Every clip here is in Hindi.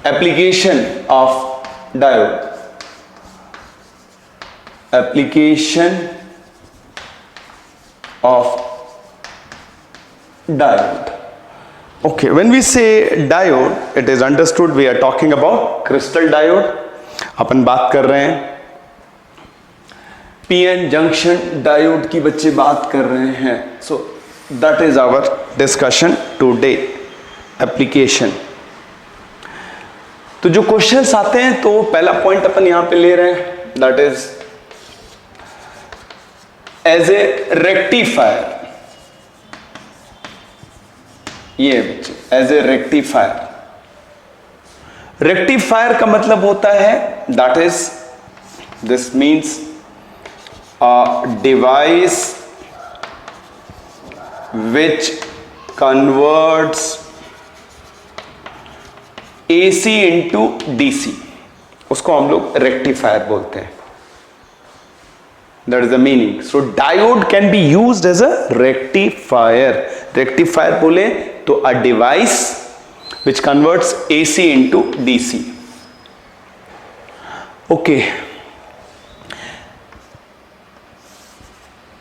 Application of diode. Application of diode. Okay, when we say diode, it is understood we are talking about crystal diode. अपन बात कर रहे हैं पीएन जंक्शन डायोड की बच्चे बात कर रहे हैं. So that is our discussion today. Application. तो जो क्वेश्चंस आते हैं तो पहला पॉइंट अपन यहां पे ले रहे हैं, that is as a rectifier. ये बच्चे एज ए रेक्टिफायर. रेक्टिफायर का मतलब होता है that is this means a device which converts AC into DC. उसको हम लोग रेक्टिफायर बोलते हैं. That is the meaning. So diode can be used as a rectifier. Rectifier बोले तो a device which converts AC into DC. Okay.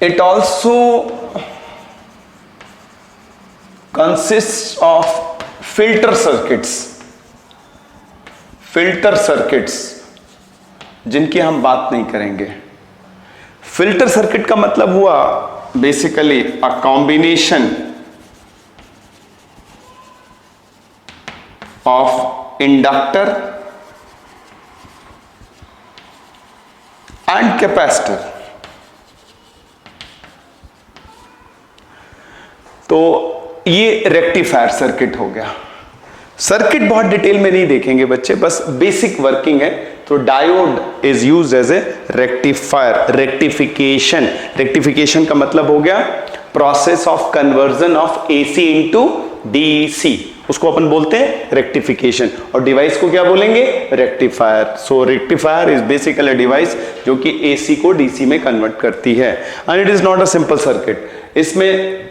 It also consist of filter circuits. Filter circuits जिनकी हम बात नहीं करेंगे. फिल्टर सर्किट का मतलब हुआ basically a combination of inductor and capacitor. तो ये रेक्टिफायर सर्किट हो गया. सर्किट बहुत डिटेल में नहीं देखेंगे बच्चे, बस बेसिक वर्किंग है. तो diode is used as a rectifier. Rectification. Rectification का मतलब हो गया process of conversion of AC into DC. उसको अपन बोलते हैं रेक्टिफिकेशन. और डिवाइस को क्या बोलेंगे? Rectifier. So rectifier is basically device जो कि AC को DC में कन्वर्ट करती है. And it is not a simple circuit. इसमें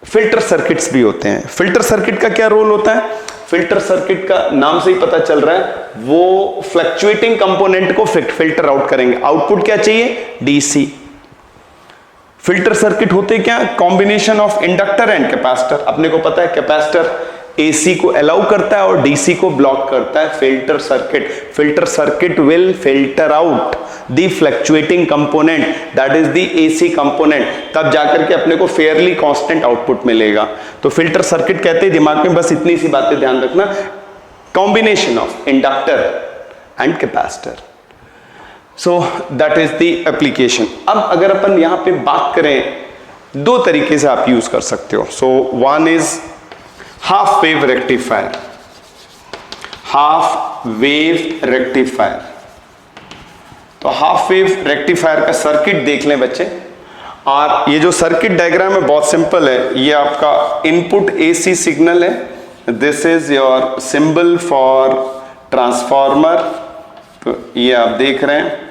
फिल्टर सर्किट्स भी होते हैं. फिल्टर सर्किट का क्या रोल होता है? फिल्टर सर्किट का नाम से ही पता चल रहा है वो फ्लक्चुएटिंग कंपोनेंट को फिल्टर आउट करेंगे. आउटपुट क्या चाहिए? DC. फिल्टर सर्किट होते क्या? Combination of inductor and capacitor. अपने को पता है कैपेसिटर AC को अलाउ करता है और DC को ब्लॉक करता है. Filter circuit. Filter circuit will filter out the fluctuating component, that is the AC component. तब जाकर के अपने को फेयरली कांस्टेंट आउटपुट मिलेगा. तो फिल्टर सर्किट कहते हैं. दिमाग में बस इतनी सी बातें ध्यान रखना. Combination of inductor and capacitor. So that is the application. अब अगर अपन यहां पे बात करें, दो तरीके से आप यूज कर सकते हो. So one is half wave rectifier. Half wave rectifier. तो हाफ वेव रेक्टिफायर का सर्किट देख लें बच्चे. और ये जो सर्किट डायग्राम है बहुत सिंपल है. ये आपका इनपुट AC सिग्नल है. This is your symbol for transformer. तो ये आप देख रहे हैं.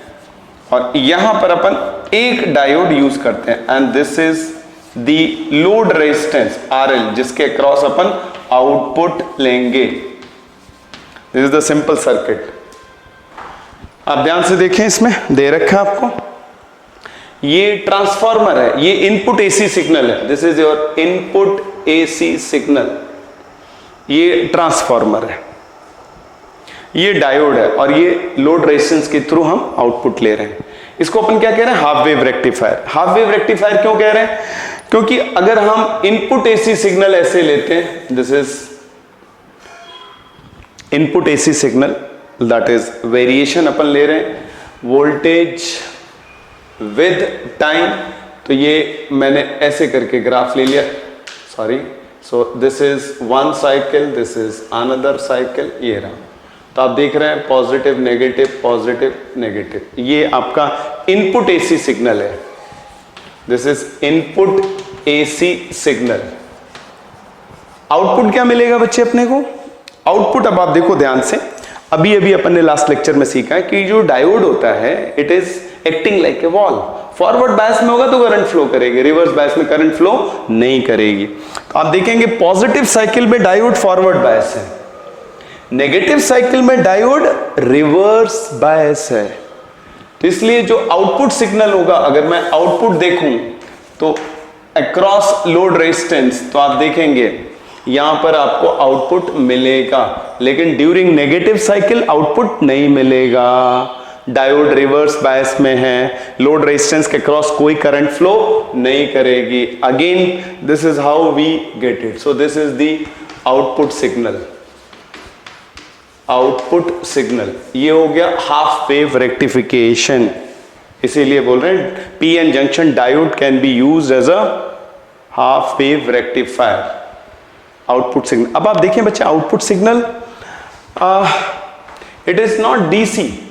और यहां पर अपन एक डायोड यूज करते हैं and this is the load resistance RL जिसके अक्रॉस अपन आउटपुट लेंगे. This is the simple circuit. आप ध्यान से देखें, इसमें दे रखा है आपको. ये ट्रांसफार्मर है. ये इनपुट AC सिग्नल है. This is your input AC signal. ये ट्रांसफार्मर है. ये डायोड है और ये लोड रेजिस्टेंस के थ्रू हम आउटपुट ले रहे हैं. इसको अपन क्या कह रहे हैं? Half wave rectifier. Half wave rectifier क्यों कह रहे हैं? क्योंकि अगर हम इनपुट AC सिग्नल ऐसे लेते हैं, this is input AC signal, that is variation अपन ले रहे हैं वोल्टेज विद टाइम. तो ये मैंने ऐसे करके ग्राफ ले लिया. Sorry. So this is one cycle, this is another cycle. ये रहा. तो आप देख रहे हैं पॉजिटिव नेगेटिव नेगेटिव. ये आपका इनपुट AC सिग्नल है. This is input AC signal. Output क्या मिलेगा बच्चे अपने को? आउटपुट अब आप देखो ध्यान से. अभी अपन ने लास्ट लेक्चर में सीखा है कि जो डायोड होता है it is acting like a wall. Forward bias में होगा तो करंट फ्लो करेगी, रिवर्स बायस में करंट फ्लो नहीं करेगी। तो आप देखेंगे पॉजिटिव साइकिल में डायोड फॉरवर्ड बायस है, नेगेटिव साइकिल में डायोड रिवर्स बायस है। तो इसलिए जो आउटपुट सिग्नल होगा, अगर मैं आउटपुट देखूं तो अक्रॉस लोड रेजिस्टेंस, तो आप देखेंगे यहां पर आपको आउटपुट मिलेगा, लेकिन ड्यूरिंग नेगेटिव साइकिल आउटपुट नहीं मिलेगा। डायोड रिवर्स बायस में है, लोड रेजिस्टेंस के क्रॉस कोई करंट फ्लो नहीं करेगी। Again this is how we get it. So this is the output signal, output signal. ये हो गया हाफ वेव रेक्टिफिकेशन, इसीलिए बोल रहे हैं PN junction diode can be used as a half wave rectifier, output signal. अब आप देखिए बच्चे, output signal it is not DC,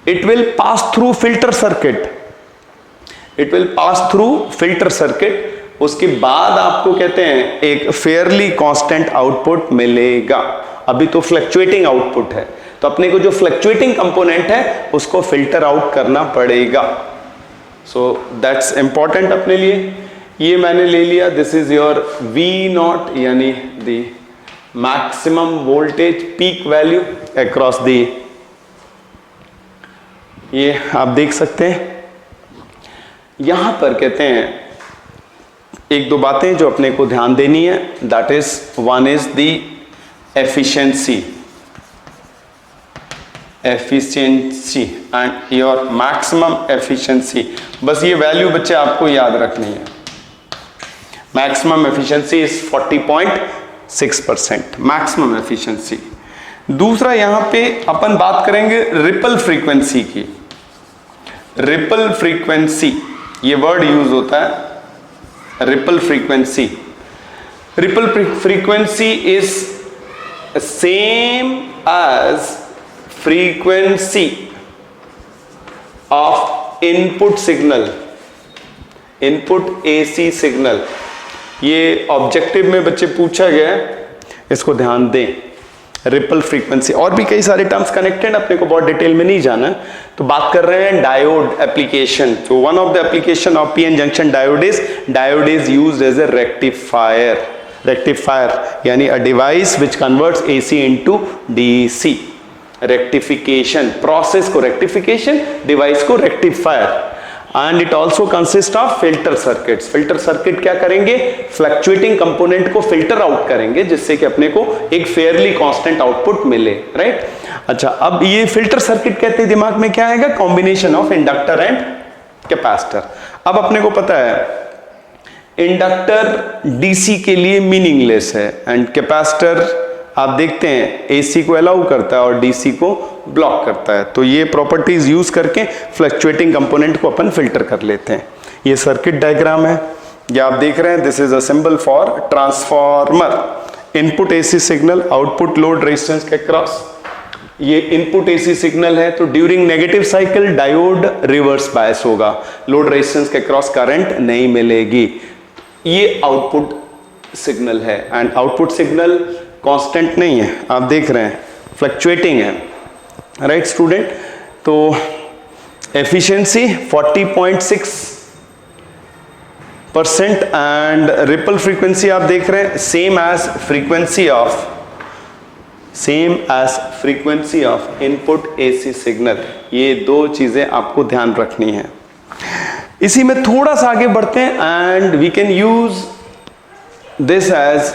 it will pass through filter circuit, it will pass through filter circuit. उसके बाद आपको कहते हैं एक फेयरली कांस्टेंट आउटपुट मिलेगा। अभी तो फ्लक्चुएटिंग आउटपुट है, तो अपने को जो फ्लक्चुएटिंग कंपोनेंट है उसको फिल्टर आउट करना पड़ेगा। सो दैट्स इंपॉर्टेंट अपने लिए। ये मैंने ले लिया, दिस इज योर V0 यानी the maximum voltage peak value across the. ये आप देख सकते हैं, यहां पर कहते हैं एक दो बातें जो अपने को ध्यान देनी है, that is one is the efficiency and your maximum efficiency. बस ये वैल्यू बच्चे आपको याद रखनी है। Maximum efficiency is 40.6%, maximum efficiency. दूसरा यहां पे अपन बात करेंगे रिपल फ्रीक्वेंसी की। रिपल फ्रीक्वेंसी ये वर्ड यूज होता है, ripple frequency. Ripple frequency is same as frequency of input signal, input AC signal. ये ऑब्जेक्टिव में बच्चे पूछा गया है, इसको ध्यान दें। रिपल फ्रीक्वेंसी और भी कई सारे टर्म्स कनेक्टेड, अपने को बहुत डिटेल में नहीं जाना। तो बात कर रहे हैं डायोड एप्लीकेशन। तो one of the application of PN junction diode is used as a rectifier. Rectifier यानी a device which converts AC into DC. Rectification process को रेक्टिफिकेशन, डिवाइस को rectifier. And it also consist of filter circuits. Filter circuit क्या करेंगे, फ्लक्चुएटिंग कंपोनेंट को फिल्टर आउट करेंगे, जिससे कि अपने को एक फेयरली कांस्टेंट आउटपुट मिले, राइट। अच्छा, अब ये फिल्टर सर्किट कहते हैं, दिमाग में क्या आएगा, combination of inductor and capacitor. अब अपने को पता है इंडक्टर डीसी के लिए मीनिंगलेस है एंड कैपेसिटर आप देखते हैं एसी को अलाउ करता है और डीसी को ब्लॉक करता है। तो ये प्रॉपर्टीज यूज करके फ्लक्चुएटिंग कंपोनेंट को अपन फिल्टर कर लेते हैं। ये सर्किट डायग्राम है, ये आप देख रहे हैं, this is a symbol for transformer. Input AC signal, output load resistance के क्रॉस। ये इनपुट एसी सिग्नल है, तो during negative cycle diode reverse बायस होगा, लोड रेजिस्टेंस के क्रॉस करंट नहीं मिलेगी। ये आउटपुट सिग्नल है एंड आउटपुट सिग्नल कांस्टेंट नहीं है, आप देख रहे हैं फ्लक्चुएटिंग है, राइट स्टूडेंट। तो एफिशिएंसी 40.6% एंड रिपल फ्रीक्वेंसी आप देख रहे हैं same as frequency of input AC signal. ये दो चीजें आपको ध्यान रखनी है। इसी में थोड़ा सा आगे बढ़ते हैं and we can use this as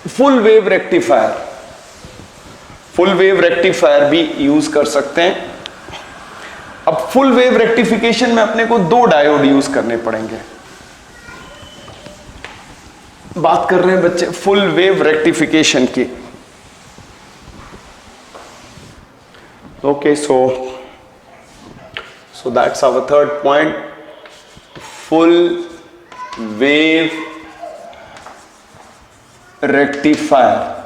full wave rectifier. Full wave rectifier भी यूज कर सकते हैं। अब फुल वेव रेक्टिफिकेशन में अपने को दो डायोड यूज करने पड़ेंगे। बात कर रहे हैं बच्चे फुल वेव रेक्टिफिकेशन की। Okay, so that's our third point, full wave rectifier.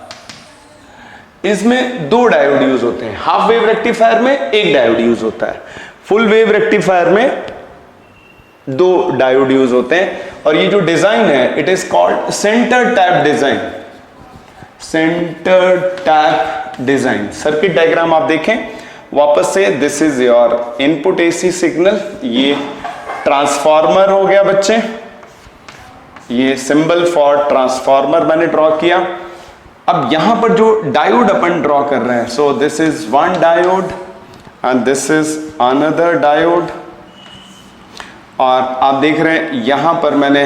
इसमें दो डायोड यूज होते हैं। हाफ वेव रेक्टिफायर में एक डायोड यूज होता है, फुल वेव रेक्टिफायर में दो डायोड यूज होते हैं। और ये जो डिजाइन है it is called centre tap design. Centre tap design. Circuit diagram आप देखें वापस से, this is your input AC signal, ये ट्रांसफार्मर हो गया बच्चे, ये सिंबल फॉर ट्रांसफार्मर मैंने ड्रॉ किया। अब यहां पर जो डायोड अपन ड्रॉ कर रहे हैं, so this is one diode and this is another diode. और आप देख रहे हैं यहां पर मैंने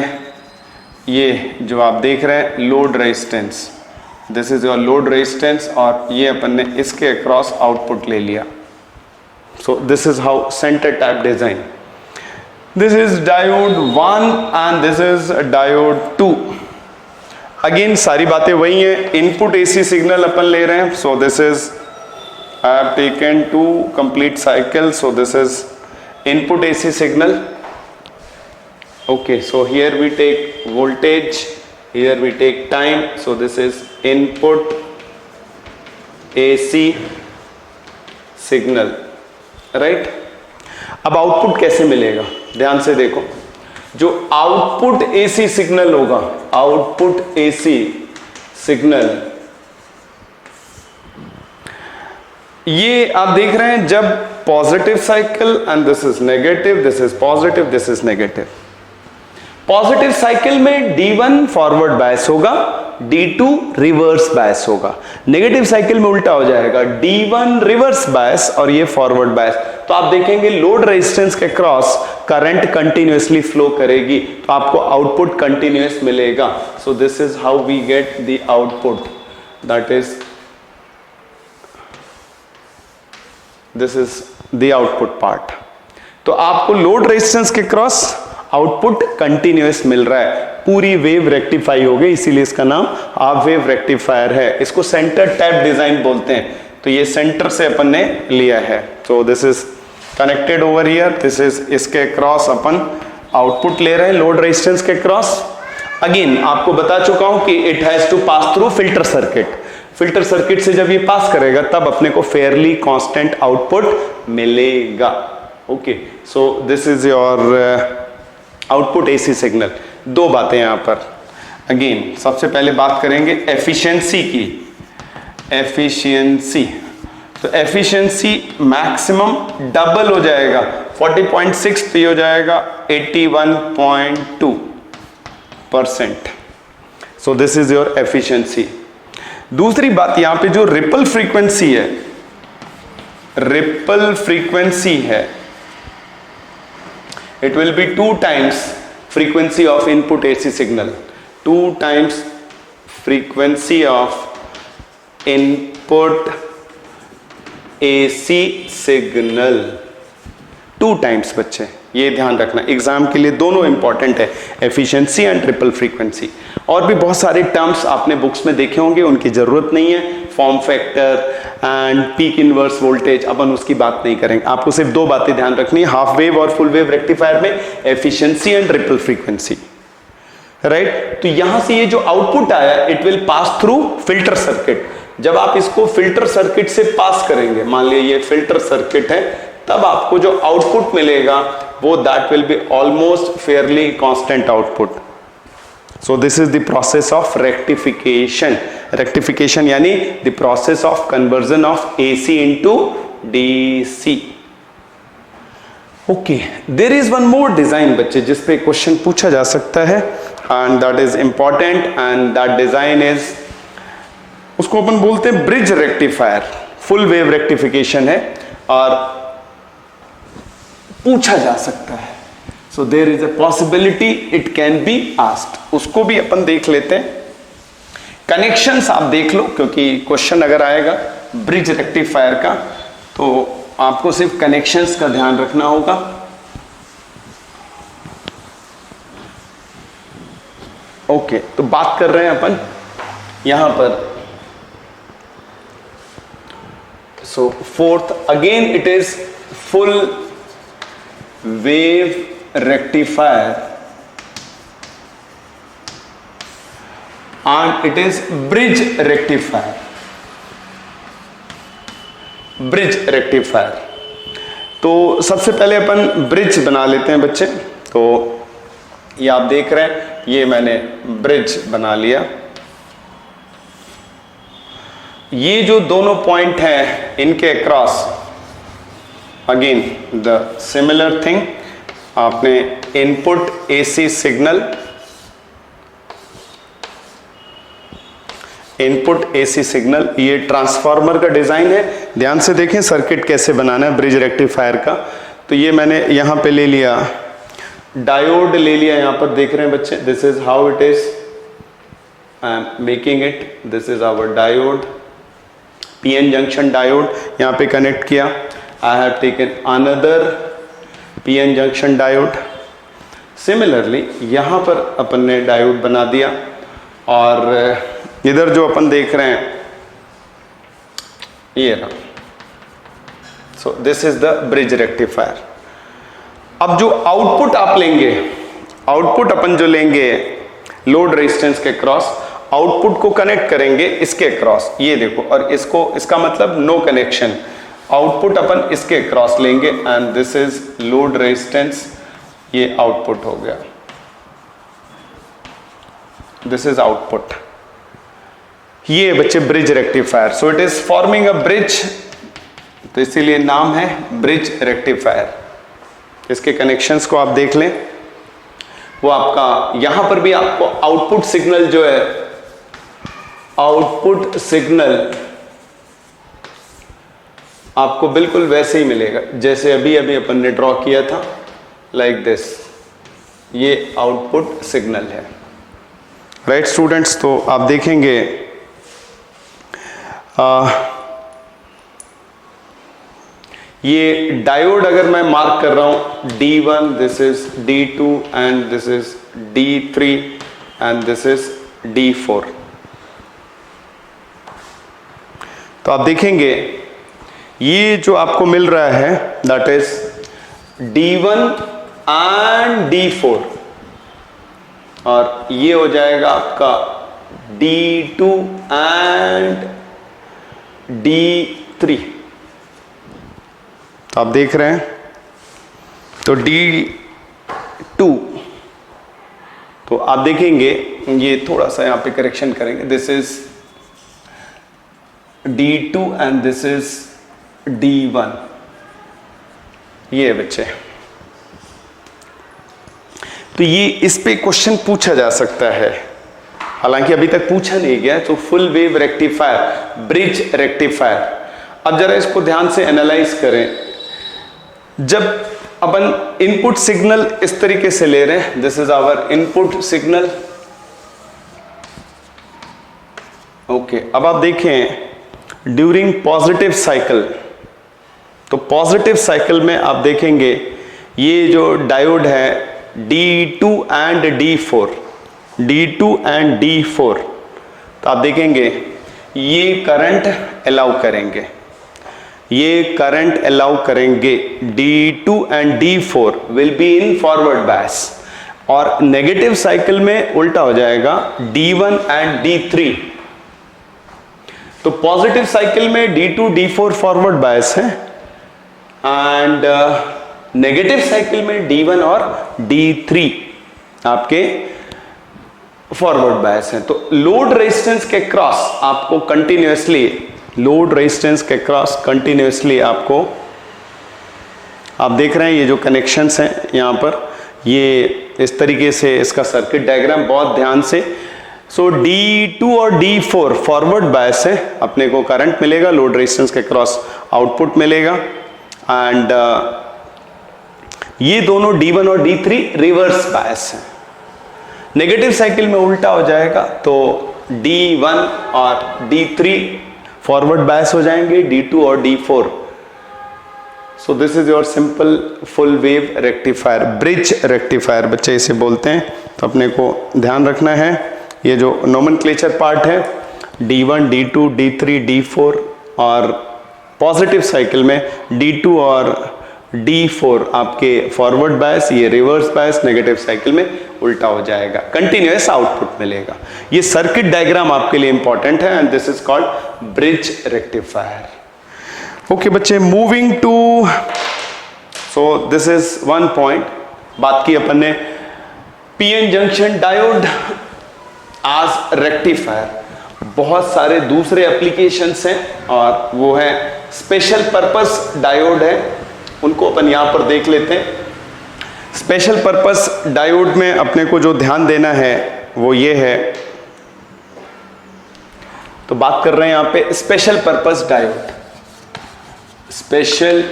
ये जो आप देख रहे हैं load resistance, this is your load resistance, और ये अपन ने इसके अक्रॉस आउटपुट ले लिया। सो this is how centre type design. This is diode 1 and this is diode 2। Again सारी बातें वही हैं, इनपुट एसी सिग्नल अपन ले रहे हैं। So this is I have taken 2 complete cycle, so this is input AC signal. Okay, so here we take voltage, here we take time, so this is input AC signal, right? अब आउटपुट कैसे मिलेगा, ध्यान से देखो। जो आउटपुट AC सिग्नल होगा, आउटपुट AC सिग्नल, ये आप देख रहे हैं जब positive cycle and this is negative, this is positive, this is negative. Positive cycle में D1 फॉरवर्ड बायस होगा, D2 रिवर्स बायस होगा। नेगेटिव साइकिल में उल्टा हो जाएगा, D1 रिवर्स बायस और ये फॉरवर्ड बायस। तो आप देखेंगे लोड रेजिस्टेंस के क्रॉस करंट कंटिन्यूअसली फ्लो करेगी, तो आपको आउटपुट कंटिन्यूअस मिलेगा। So this is how we get the output, that is this is the output part. तो आपको लोड रेजिस्टेंस के क्रॉस आउटपुट कंटिन्यूअस मिल रहा है, पूरी वेव रेक्टिफाई हो गई, इसीलिए इसका नाम हाफ वेव रेक्टिफायर है। इसको सेंटर टाइप डिजाइन बोलते हैं। तो ये सेंटर से अपन ने लिया है। So this is connected over here, this is इसके क्रॉस अपन आउटपुट ले रहे हैं लोड रेजिस्टेंस के क्रॉस। अगेन आपको बता चुका हूं कि it has to pass through filter circuit. Filter circuit से जब ये पास करेगा तब अपने को फेयरली कांस्टेंट आउटपुट मिलेगा। Okay, so this is your output AC signal. दो बातें यहां पर, अगेन सबसे पहले बात करेंगे एफिशिएंसी की। एफिशिएंसी, तो एफिशिएंसी मैक्सिमम डबल हो जाएगा, 40.6 पे हो जाएगा 81.2%। सो दिस इज योर एफिशिएंसी। दूसरी बात यहां पे जो रिपल फ्रीक्वेंसी है, रिपल फ्रीक्वेंसी है, it will be 2 times frequency of input AC signal, 2 times frequency of input AC signal, 2 times बच्चे, ये ध्यान रखना, एग्जाम के लिए दोनों इंपॉर्टेंट है, एफिशिएंसी एंड ट्रिपल फ्रीक्वेंसी। और भी बहुत सारे टर्म्स आपने बुक्स में देखे होंगे, उनकी जरूरत नहीं है। Form factor and peak inverse voltage, अपन उसकी बात नहीं करेंगे। आपको सिर्फ 2 बातें ध्यान रखनी है, हाफ वेव और फुल वेव रेक्टिफायर में efficiency and triple frequency, right. तो यहां से ये जो आउटपुट आया, it will pass through filter circuit. जब आप इसको फिल्टर सर्किट से पास करेंगे, मान लिया ये फिल्टर सर्किट है, तब आपको जो आउटपुट मिलेगा वो that will be almost fairly constant output. So this is the process of rectification. Rectification यानी the process of conversion of AC into DC। Okay, there is one more design बच्चे जिस पे क्वेश्चन पूछा जा सकता है, and that is important, and that design is, उसको अपन बोलते हैं bridge rectifier. Full wave rectification है और पूछा जा सकता है। So there is a possibility it can be asked, उसको भी अपन देख लेते हैं। कनेक्शंस आप देख लो, क्योंकि क्वेश्चन अगर आएगा ब्रिज रेक्टिफायर का तो आपको सिर्फ कनेक्शंस का ध्यान रखना होगा। ओके, तो बात कर रहे हैं अपन यहां पर। So fourth, again it is full wave rectifier and it is bridge rectifier. Bridge rectifier, तो सबसे पहले अपन ब्रिज बना लेते हैं बच्चे। तो ये आप देख रहे हैं, ये मैंने ब्रिज बना लिया। ये जो दोनों पॉइंट हैं इनके across, again the similar thing, आपने input AC signal, input AC signal, ये ट्रांसफार्मर का डिजाइन है। ध्यान से देखें सर्किट कैसे बनाना है ब्रिज रेक्टिफायर का। तो ये मैंने यहां पे ले लिया, डायोड ले लिया, यहां पर देख रहे हैं बच्चे, this is how it is, I am making it, this is our diode, PN junction diode यहां पे कनेक्ट किया। I have taken another PN junction diode. Similarly यहां पर अपन ने डायोड बना दिया, और इधर जो अपन देख रहे हैं ये रहा। सो this is the bridge rectifier. अब जो आउटपुट आप लेंगे, आउटपुट अपन जो लेंगे लोड रेजिस्टेंस के क्रॉस, आउटपुट को कनेक्ट करेंगे इसके क्रॉस, ये देखो, और इसको, इसका मतलब नो कनेक्शन, आउटपुट अपन इसके क्रॉस लेंगे, and this is load resistance, ये आउटपुट हो गया, दिस इज आउटपुट। ये बच्चे bridge rectifier. So it is forming a bridge, तो इसीलिए नाम है ब्रिज रेक्टिफायर। इसके कनेक्शंस को आप देख लें, वो आपका यहां पर भी आपको आउटपुट सिग्नल जो है, आउटपुट सिग्नल आपको बिल्कुल वैसे ही मिलेगा जैसे अभी अभी अपन ने ड्रॉ किया था, लाइक दिस, ये आउटपुट सिग्नल है। राइट स्टूडेंट्स, तो आप देखेंगे ये डायोड अगर मैं मार्क कर रहा हूं D1, this is D2 and this is D3 and this is D4, तो आप देखेंगे ये जो आपको मिल रहा है that is D1 and D4, और ये हो जाएगा आपका D2 एंड D3। तो आप देख रहे हैं, तो D2, तो आप देखेंगे ये थोड़ा सा यहां पे करेक्शन करेंगे, this is D2 and this is D1, ये बच्चे। तो ये इस पे क्वेश्चन पूछा जा सकता है, हालांकि अभी तक पूछा नहीं गया। तो full wave rectifier, bridge rectifier. अब जरा इसको ध्यान से एनालाइज करें। जब अपन इनपुट सिग्नल इस तरीके से ले रहे हैं, this is our input signal, okay. अब आप देखें ड्यूरिंग पॉजिटिव साइकिल, तो पॉजिटिव साइकिल में आप देखेंगे ये जो डायोड है D2 and D4, D2 and D4, तो आप देखेंगे ये करंट अलाउ करेंगे, ये करंट अलाउ करेंगे, D2 and D4 will be in forward बायस, और नेगेटिव साइकिल में उल्टा हो जाएगा D1 एंड D3। तो पॉजिटिव साइकिल में D2 D4 फॉरवर्ड बायस है, एंड नेगेटिव साइकिल में D1 और D3 आपके फॉरवर्ड बायस हैं। तो लोड रेजिस्टेंस के क्रॉस आपको कंटिन्यूअसली, लोड रेजिस्टेंस के क्रॉस कंटिन्यूअसली आपको, आप देख रहे हैं ये जो कनेक्शंस हैं यहां पर, ये इस तरीके से इसका सर्किट डायग्राम बहुत ध्यान से। सो D2 और D4 फॉरवर्ड बायस है, अपने को करंट मिलेगा, लोड रेजिस्टेंस के क्रॉस आउटपुट मिलेगा, एंड ये दोनों D1 और D3 रिवर्स बायस है। नेगेटिव साइकिल में उल्टा हो जाएगा, तो D1 और D3 फॉरवर्ड बायस हो जाएंगे, D2 और D4। So this is your simple full wave rectifier, bridge rectifier बच्चे इसे बोलते हैं। तो अपने को ध्यान रखना है, ये जो नोमेनक्लेचर पार्ट है D1, D2, D3, D4, और पॉजिटिव साइकिल में D2 और D4 आपके फॉरवर्ड बायस, ये रिवर्स बायस, नेगेटिव साइकिल में उल्टा हो जाएगा, कंटिन्यूअस आउटपुट मिलेगा। ये सर्किट डायग्राम आपके लिए इंपॉर्टेंट है, and this is called bridge rectifier. Okay बच्चे, moving to, so this is one point. बात की अपन ने पीएन जंक्शन डायोड आज रेक्टिफायर। बहुत सारे दूसरे एप्लीकेशंस हैं, और वो है स्पेशल पर्पस डायोड है, उनको अपन यहां पर देख लेते हैं। स्पेशल पर्पस डायोड में अपने को जो ध्यान देना है वो ये है, तो बात कर रहे हैं यहां पे special purpose diode. Special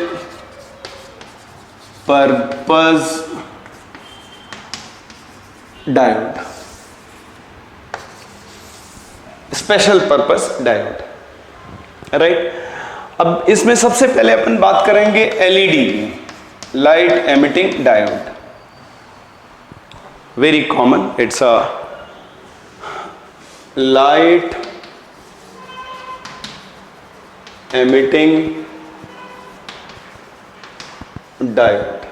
purpose diode, special purpose diode, right. अब इसमें सबसे पहले अपन बात करेंगे LED, light emitting diode. Very common, it's a light emitting diode.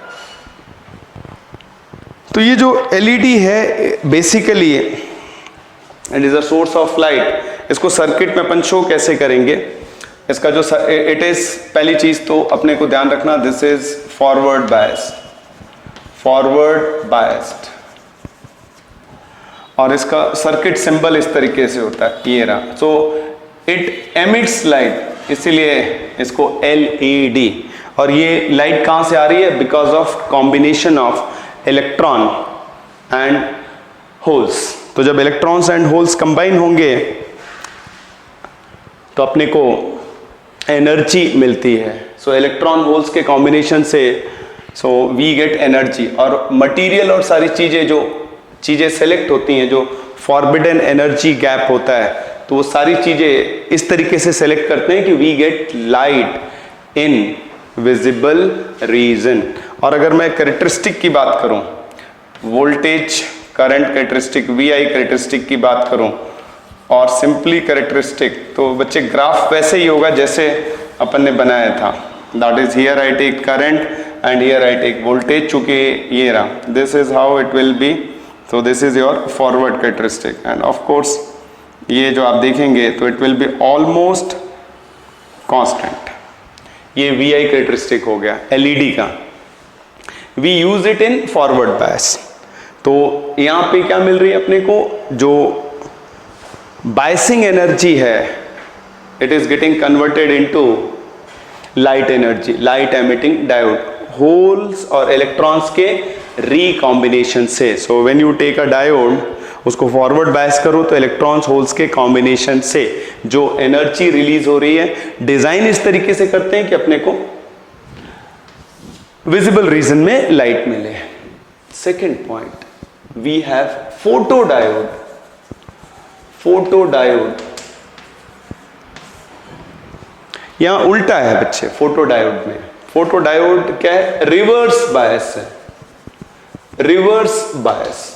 तो ये जो एलईडी है basically it is a source of light. इसको सर्किट में अपन शो कैसे करेंगे, इसका जो इट इज, पहली चीज तो अपने को ध्यान रखना, this is forward biased, forward biased, और इसका सर्किट सिंबल इस तरीके से होता है, ये रहा। सो इट एमिट्स लाइट, इसीलिए इसको एलईडी। और ये लाइट कहां से आ रही है, because of combination of electron and holes. तो जब इलेक्ट्रॉन्स एंड होल्स कंबाइन होंगे तो अपने को एनर्जी मिलती है। सो इलेक्ट्रॉन होल्स के कॉम्बिनेशन से सो वी गेट एनर्जी। और मटेरियल और सारी चीजें, जो चीजें सेलेक्ट होती हैं, जो फॉरबिडन एनर्जी गैप होता है, तो वो सारी चीजें इस तरीके से सेलेक्ट करते हैं कि we get light in visible region. और अगर मैं कैरेक्टरिस्टिक की बात करूं, voltage current characteristic, VI characteristic की बात करूं, और सिंपली कैरेक्टरिस्टिक, तो बच्चे ग्राफ वैसे ही होगा जैसे अपन ने बनाया था। That is here I take current and here I take voltage, चूंकि ये रहा, this is how it will be. So this is your forward characteristic, and of course ये जो आप देखेंगे तो it will be almost constant. ये वीआई कैरेक्टरिस्टिक हो गया एलईडी का। We use it in forward bias. तो यहां पे क्या मिल रही है अपने को, जो बायसिंग एनर्जी है, it is getting converted into light energy, light emitting diode, holes और इलेक्ट्रॉन्स के रिकॉम्बिनेशन से। So when you take a diode, उसको फॉरवर्ड बायस करो तो इलेक्ट्रॉन्स होल्स के कॉम्बिनेशन से जो एनर्जी रिलीज हो रही है, डिजाइन इस तरीके से करते हैं कि अपने को विजिबल रीजन में लाइट मिले। Second point, we have photo diode. Photo diode यहां उल्टा है बच्चे, फोटो डायोड में। फोटो डायोड क्या है, रिवर्स बायस है, रिवर्स बायस।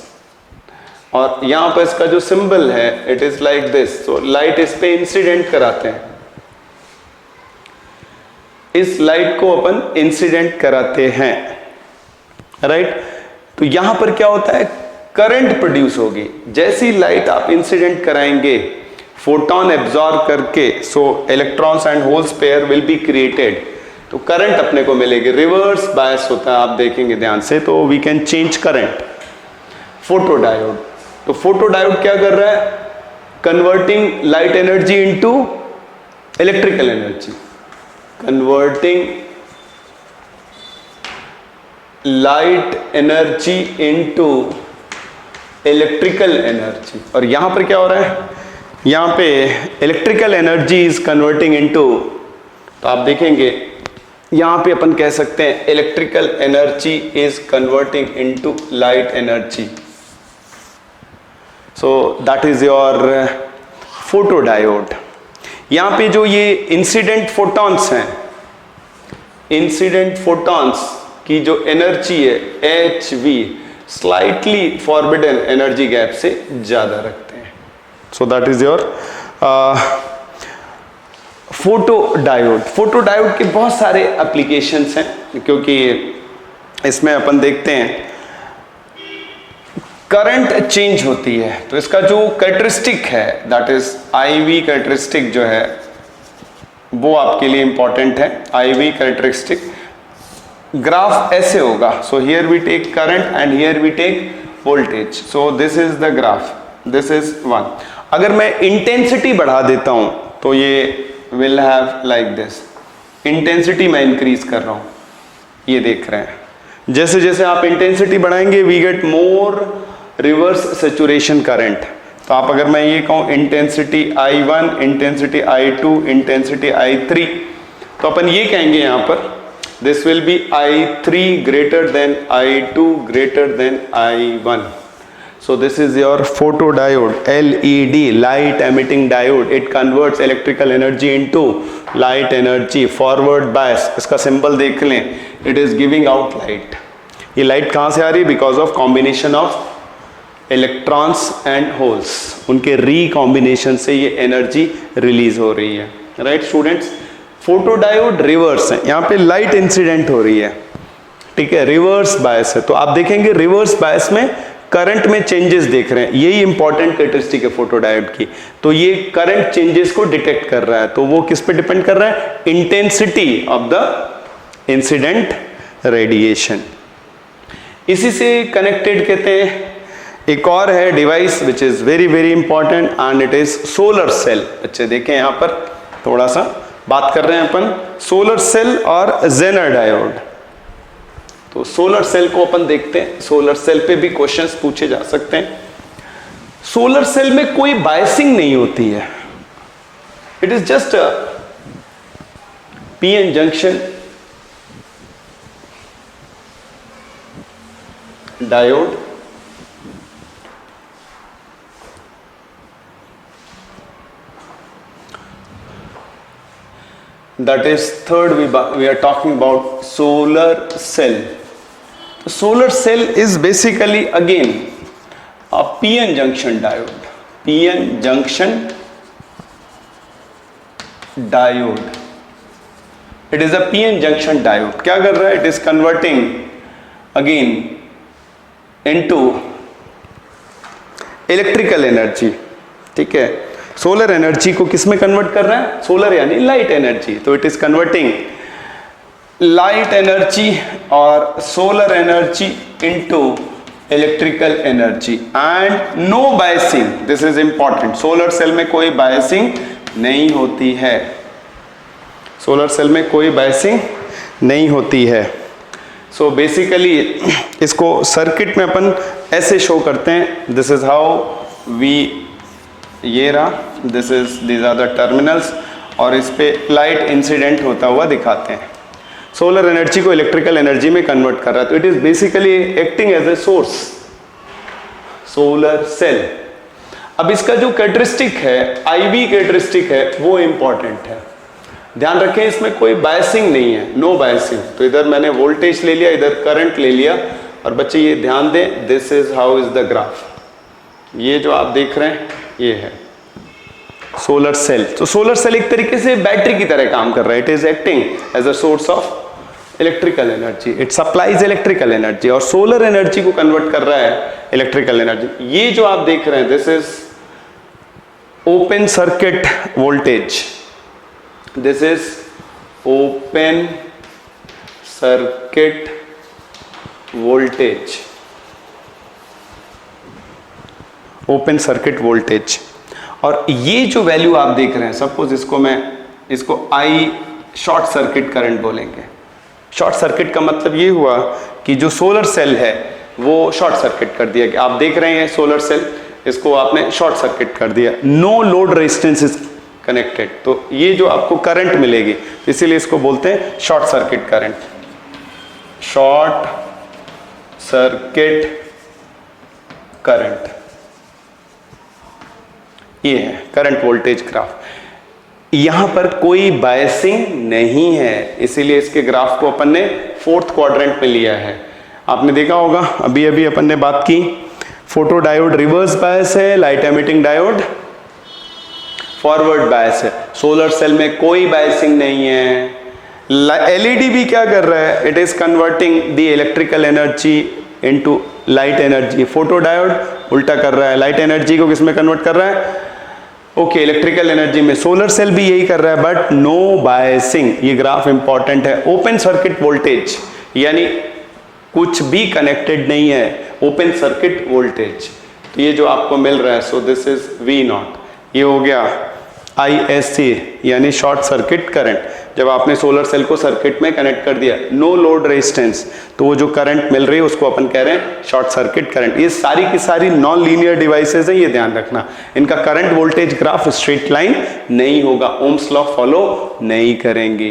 और यहां पर इसका जो सिंबल है, इट इज लाइक दिस। तो लाइट इस पे इंसिडेंट कराते हैं, इस लाइट को अपन इंसिडेंट कराते हैं, राइट। तो यहां पर क्या होता है, करंट प्रोड्यूस होगी। जैसी लाइट आप इंसिडेंट कराएंगे, फोटोन एब्जॉर्ब करके, सो electrons and holes pair will be created, तो करंट अपने को मिलेगी। रिवर्स बायस होता है, आप देखेंगे ध्यान से, तो we can change current. Photo diode, तो फोटो डायोड क्या कर रहा है, converting light energy into electrical energy, converting light energy into electrical energy. और यहां पर क्या हो रहा है, यहां पे electrical energy is converting into, तो आप देखेंगे यहां पे अपन कह सकते हैं electrical energy is converting into light energy. So that is your photo diode. यहां पे जो ये इंसिडेंट फोटॉन्स हैं, इंसिडेंट फोटॉन्स की जो एनर्जी है H we, slightly forbidden energy gap से ज्यादा रखते हैं। So that is your photo diode. Photo diode के बहुत सारे एप्लीकेशंस हैं, क्योंकि इसमें अपन देखते हैं करंट चेंज होती है। तो इसका जो कैरेक्टरिस्टिक है, दैट इज आईवी कैरेक्टरिस्टिक जो है, वो आपके लिए इंपॉर्टेंट है। आईवी कैरेक्टरिस्टिक ग्राफ ऐसे होगा, so here we take current and here we take voltage. So this is the graph, this is one. अगर मैं इंटेंसिटी बढ़ा देता हूं तो ये will have like this. Intensity मैं इंक्रीज कर रहा हूं, ये देख रहे हैं। जैसे जैसे आप इंटेंसिटी बढ़ाएंगे we get more reverse saturation current. तो आप अगर मैं ये कहूँ intensity I1, intensity I2, intensity I3, तो अपन ये कहेंगे यहाँ पर this will B I3 greater than I2 greater than I1। So this is your photodiode, LED, light emitting diode. It converts electrical energy into light energy. Forward bias, इसका सिंबल देख लें, it is giving out light. ये लाइट कहाँ से आ रही है? Because of combination of electrons and holes. उनके रिकॉम्बिनेशन से ये एनर्जी रिलीज हो रही है। राइट स्टूडेंट्स, फोटोडायोड रिवर्स है, यहाँ पे लाइट इंसिडेंट हो रही है, ठीक है, रिवर्स बायस है। तो आप देखेंगे रिवर्स बायस में करंट में चेंजेस देख रहे हैं, यही इंपॉर्टेंट कैरेक्टरिस्टिक है फोटोडायोड की। तो ये करंट चेंजेस को डिटेक्ट कर रहा है, तो वो किस पे डिपेंड कर रहा है? Intensity of the incident radiation. इसी से कनेक्टेड कहते हैं एक और है device which is very very important and it is solar cell. बच्चे देखें यहाँ पर थोड़ा सा बात कर रहे हैं अपन सोलर सेल और जेनर डायोड। तो सोलर सेल को अपन देखते हैं, सोलर सेल पे भी क्वेश्चंस पूछे जा सकते हैं। सोलर सेल में कोई बायसिंग नहीं होती है, it is just PN junction diode that is third we are talking about solar cell. Solar cell is basically again a PN junction diode. PN junction diode. It is a PN junction diode. क्या कर रहा है? It is converting again into electrical energy. ठीक है, सोलर एनर्जी को किस में कन्वर्ट कर रहा है? सोलर यानी लाइट एनर्जी। तो it is converting light energy और solar energy into electrical energy and no biasing. This is important, solar cell में कोई बायसिंग नहीं होती है, सोलर सेल में कोई बायसिंग नहीं होती है। सो बेसिकली इसको सर्किट में अपन ऐसे शो करते हैं, दिस इज हाउ वी, ये रहा, this is these are the terminals और इस पे लाइट इंसिडेंट होता हुआ दिखाते हैं। सोलर एनर्जी को इलेक्ट्रिकल एनर्जी में कन्वर्ट कर रहा है, तो it is basically acting as a source, solar cell. अब इसका जो कैरेक्टरिस्टिक है, IV कैरेक्टरिस्टिक है, वो इंपॉर्टेंट है। ध्यान रखें इसमें कोई बायसिंग नहीं है, नो बायसिंग। तो इधर मैंने वोल्टेज ले लिया, इधर करंट ले लिया, और बच्चे ये ध्यान दें, this is how is the graph. ये जो आप देख रहे हैं ये है सोलर सेल। तो सोलर सेल एक तरीके से बैटरी की तरह काम कर रहा है, it is acting as a source of electrical energy, it supplies electrical energy और सोलर एनर्जी को कन्वर्ट कर रहा है इलेक्ट्रिकल एनर्जी। ये जो आप देख रहे हैं this is open circuit voltage, this is open circuit voltage, open circuit voltage. और ये जो वैल्यू आप देख रहे हैं, सपोज इसको I शॉर्ट सर्किट करंट बोलेंगे। शॉर्ट सर्किट का मतलब ये हुआ कि जो सोलर सेल है वो शॉर्ट सर्किट कर दिया गया। आप देख रहे हैं सोलर सेल, इसको आपने शॉर्ट सर्किट कर दिया, no load resistance is connected, तो ये जो आपको करंट मिलेगी, तो इसीलिए इसको बोलते हैं short circuit current, short circuit current. ये है करंट वोल्टेज ग्राफ। यहां पर कोई बायसिंग नहीं है, इसीलिए इसके ग्राफ को अपन ने फोर्थ क्वाड्रेंट में लिया है। आपने देखा होगा अभी अभी अपन ने बात की, फोटो डायोड रिवर्स बायस है, light emitting diode forward bias है। सोलर सेल में कोई बायसिंग नहीं है। LED भी क्या कर रहा है? It is converting the electrical energy into light energy. Photo diode उल्टा कर रहा है, लाइट एनर्जी को किसमें कन्वर्ट कर रहा है? ओके, इलेक्ट्रिकल एनर्जी में। सोलर सेल भी यही कर रहा है, बट नो बायसिंग। ये ग्राफ इंपॉर्टेंट है। ओपन सर्किट वोल्टेज यानी कुछ भी कनेक्टेड नहीं है, ओपन सर्किट वोल्टेज। तो ये जो आपको मिल रहा है, सो दिस इज V0, ये हो गया ISC यानी शॉर्ट सर्किट करंट। जब आपने सोलर सेल को सर्किट में कनेक्ट कर दिया, नो लोड रेजिस्टेंस, तो वो जो करंट मिल रही है उसको अपन कह रहे हैं शॉर्ट सर्किट करंट। ये सारी की सारी नॉन लीनियर डिवाइसेस हैं, ये ध्यान रखना। इनका current voltage graph straight line नहीं होगा, ओम्स लॉ फॉलो नहीं करेंगे।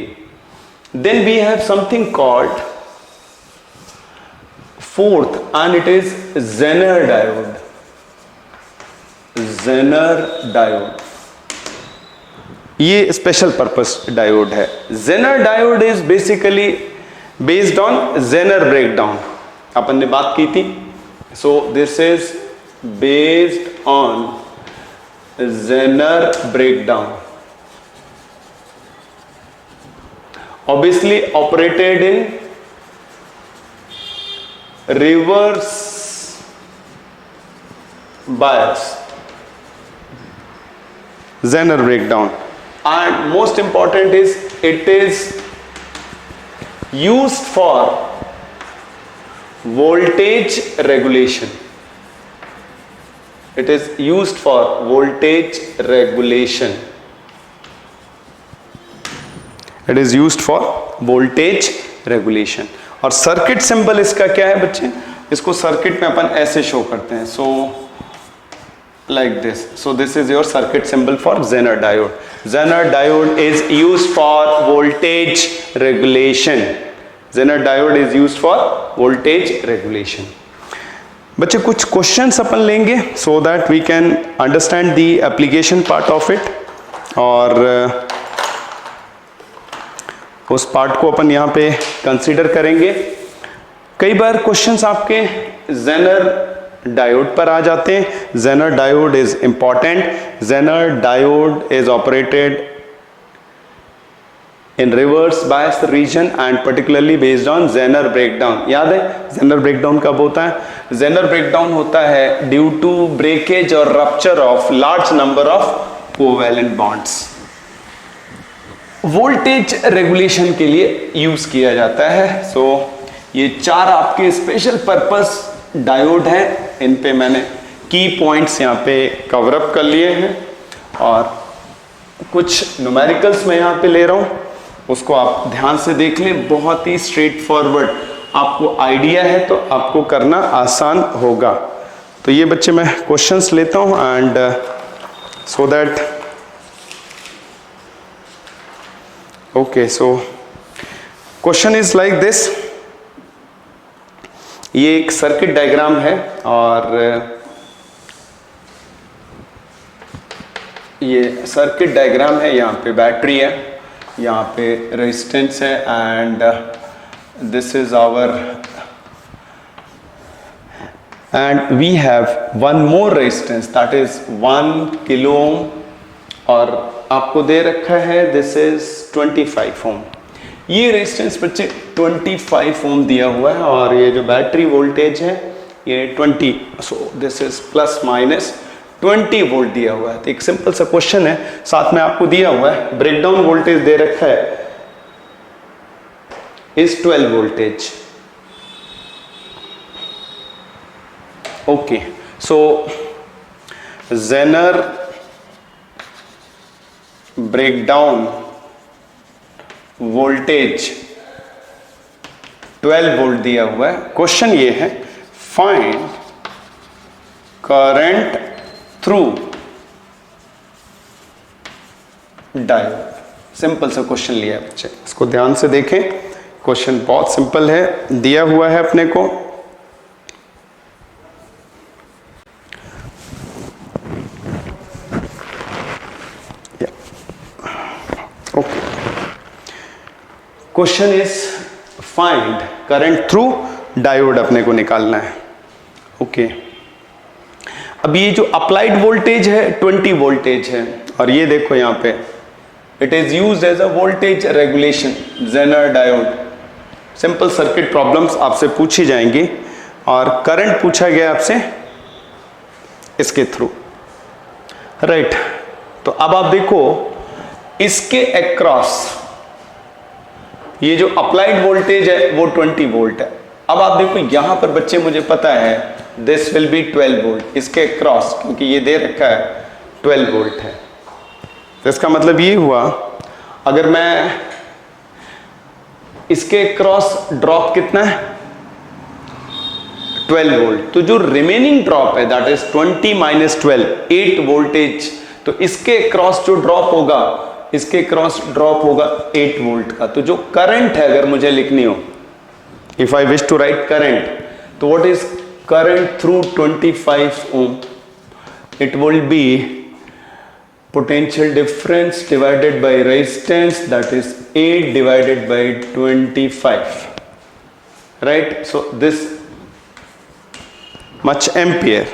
Then we have something called fourth, and it is Zener diode. Zener diode ये स्पेशल पर्पस डायोड है। Zener diode is basically based on Zener breakdown, अपन ने बात की थी। So this is based on Zener breakdown, obviously operated in reverse bias, Zener breakdown, and most important is it is used for voltage regulation. It is used for voltage regulation. It is used for voltage regulation. और सर्किट सिंबल इसका क्या है बच्चे, इसको सर्किट में अपन ऐसे शो करते हैं, सो like this. So this is your circuit symbol for Zener diode. Zener diode is used for voltage regulation. Zener diode is used for voltage regulation. बच्चे कुछ क्वेश्चंस अपन लेंगे so that we can understand the application part of it, और उस पार्ट को अपन यहाँ पे कंसीडर करेंगे। कई बार क्वेश्चंस आपके Zener डायोड पर आ जाते हैं। Zener diode is important. Zener diode is operated in reverse bias region and particularly based on Zener breakdown. याद है जेनर ब्रेकडाउन कब होता है? जेनर ब्रेकडाउन होता है ड्यू टू ब्रेकेज और rupture of large number of covalent bonds. Voltage regulation के लिए यूज किया जाता है। सो ये चार आपके स्पेशल पर्पस डायोड है, इन पे मैंने की पॉइंट्स यहाँ पे कवर अप कर लिए हैं, और कुछ न्यूमेरिकल्स मैं यहाँ पे ले रहा हूँ, उसको आप ध्यान से देख लें। बहुत ही स्ट्रेट फॉरवर्ड, आपको आइडिया है तो आपको करना आसान होगा। तो ये बच्चे मैं क्वेश्चंस लेता हूँ, and so that okay, so question is like this. ये एक सर्किट डायग्राम है, और ये सर्किट डायग्राम है। यहाँ पे बैटरी है, यहाँ पे रेजिस्टेंस है, and this is our, and we have one more resistance that is 1 kilo ohm, और आपको दे रखा है दिस इज 25 ओम। ये रेजिस्टेंस बच्चे 25 ओम दिया हुआ है, और ये जो बैटरी वोल्टेज है ये 20, सो this is plus minus 20 volt दिया हुआ है। तो एक सिंपल सा क्वेश्चन है, साथ में आपको दिया हुआ है ब्रेकडाउन वोल्टेज दे रखा है is 12 voltage. Okay, so Zener breakdown voltage 12 volt दिया हुआ है। क्वेश्चन ये है find current through diode. Simple सा क्वेश्चन लिया है बच्चे, इसको ध्यान से देखें। क्वेश्चन बहुत सिंपल है, दिया हुआ है अपने को। Okay, question is find current through diode, अपने को निकालना है। ओके, अब ये जो अप्लाइड वोल्टेज है 20 वोल्टेज है, और ये देखो यहाँ पे it is used as a voltage regulation Zener diode. Simple circuit problems आपसे पूछी जाएंगी, और करंट पूछा गया आपसे इसके थ्रू, राइट। तो अब आप देखो इसके अक्रॉस ये जो अप्लाइड वोल्टेज है वो 20 वोल्ट है। अब आप देखो यहां पर बच्चे, मुझे पता है दिस विल बी 12 वोल्ट, इसके क्रॉस क्योंकि ये दे रखा है 12 वोल्ट है। तो इसका मतलब ये हुआ, अगर मैं इसके क्रॉस ड्रॉप कितना है 12 वोल्ट, तो जो रिमेनिंग ड्रॉप है दैट इज 20 माइनस 12 8 वोल्टेज, तो इसके क्रॉस जो ड्रॉप होगा, इसके क्रॉस ड्रॉप होगा 8 वोल्ट का। तो जो करंट है अगर मुझे लिखनी हो, if I wish to write current, तो what is current through 25 ohm, it will be potential difference divided by resistance, that is 8 divided by 25, right? So this much ampere.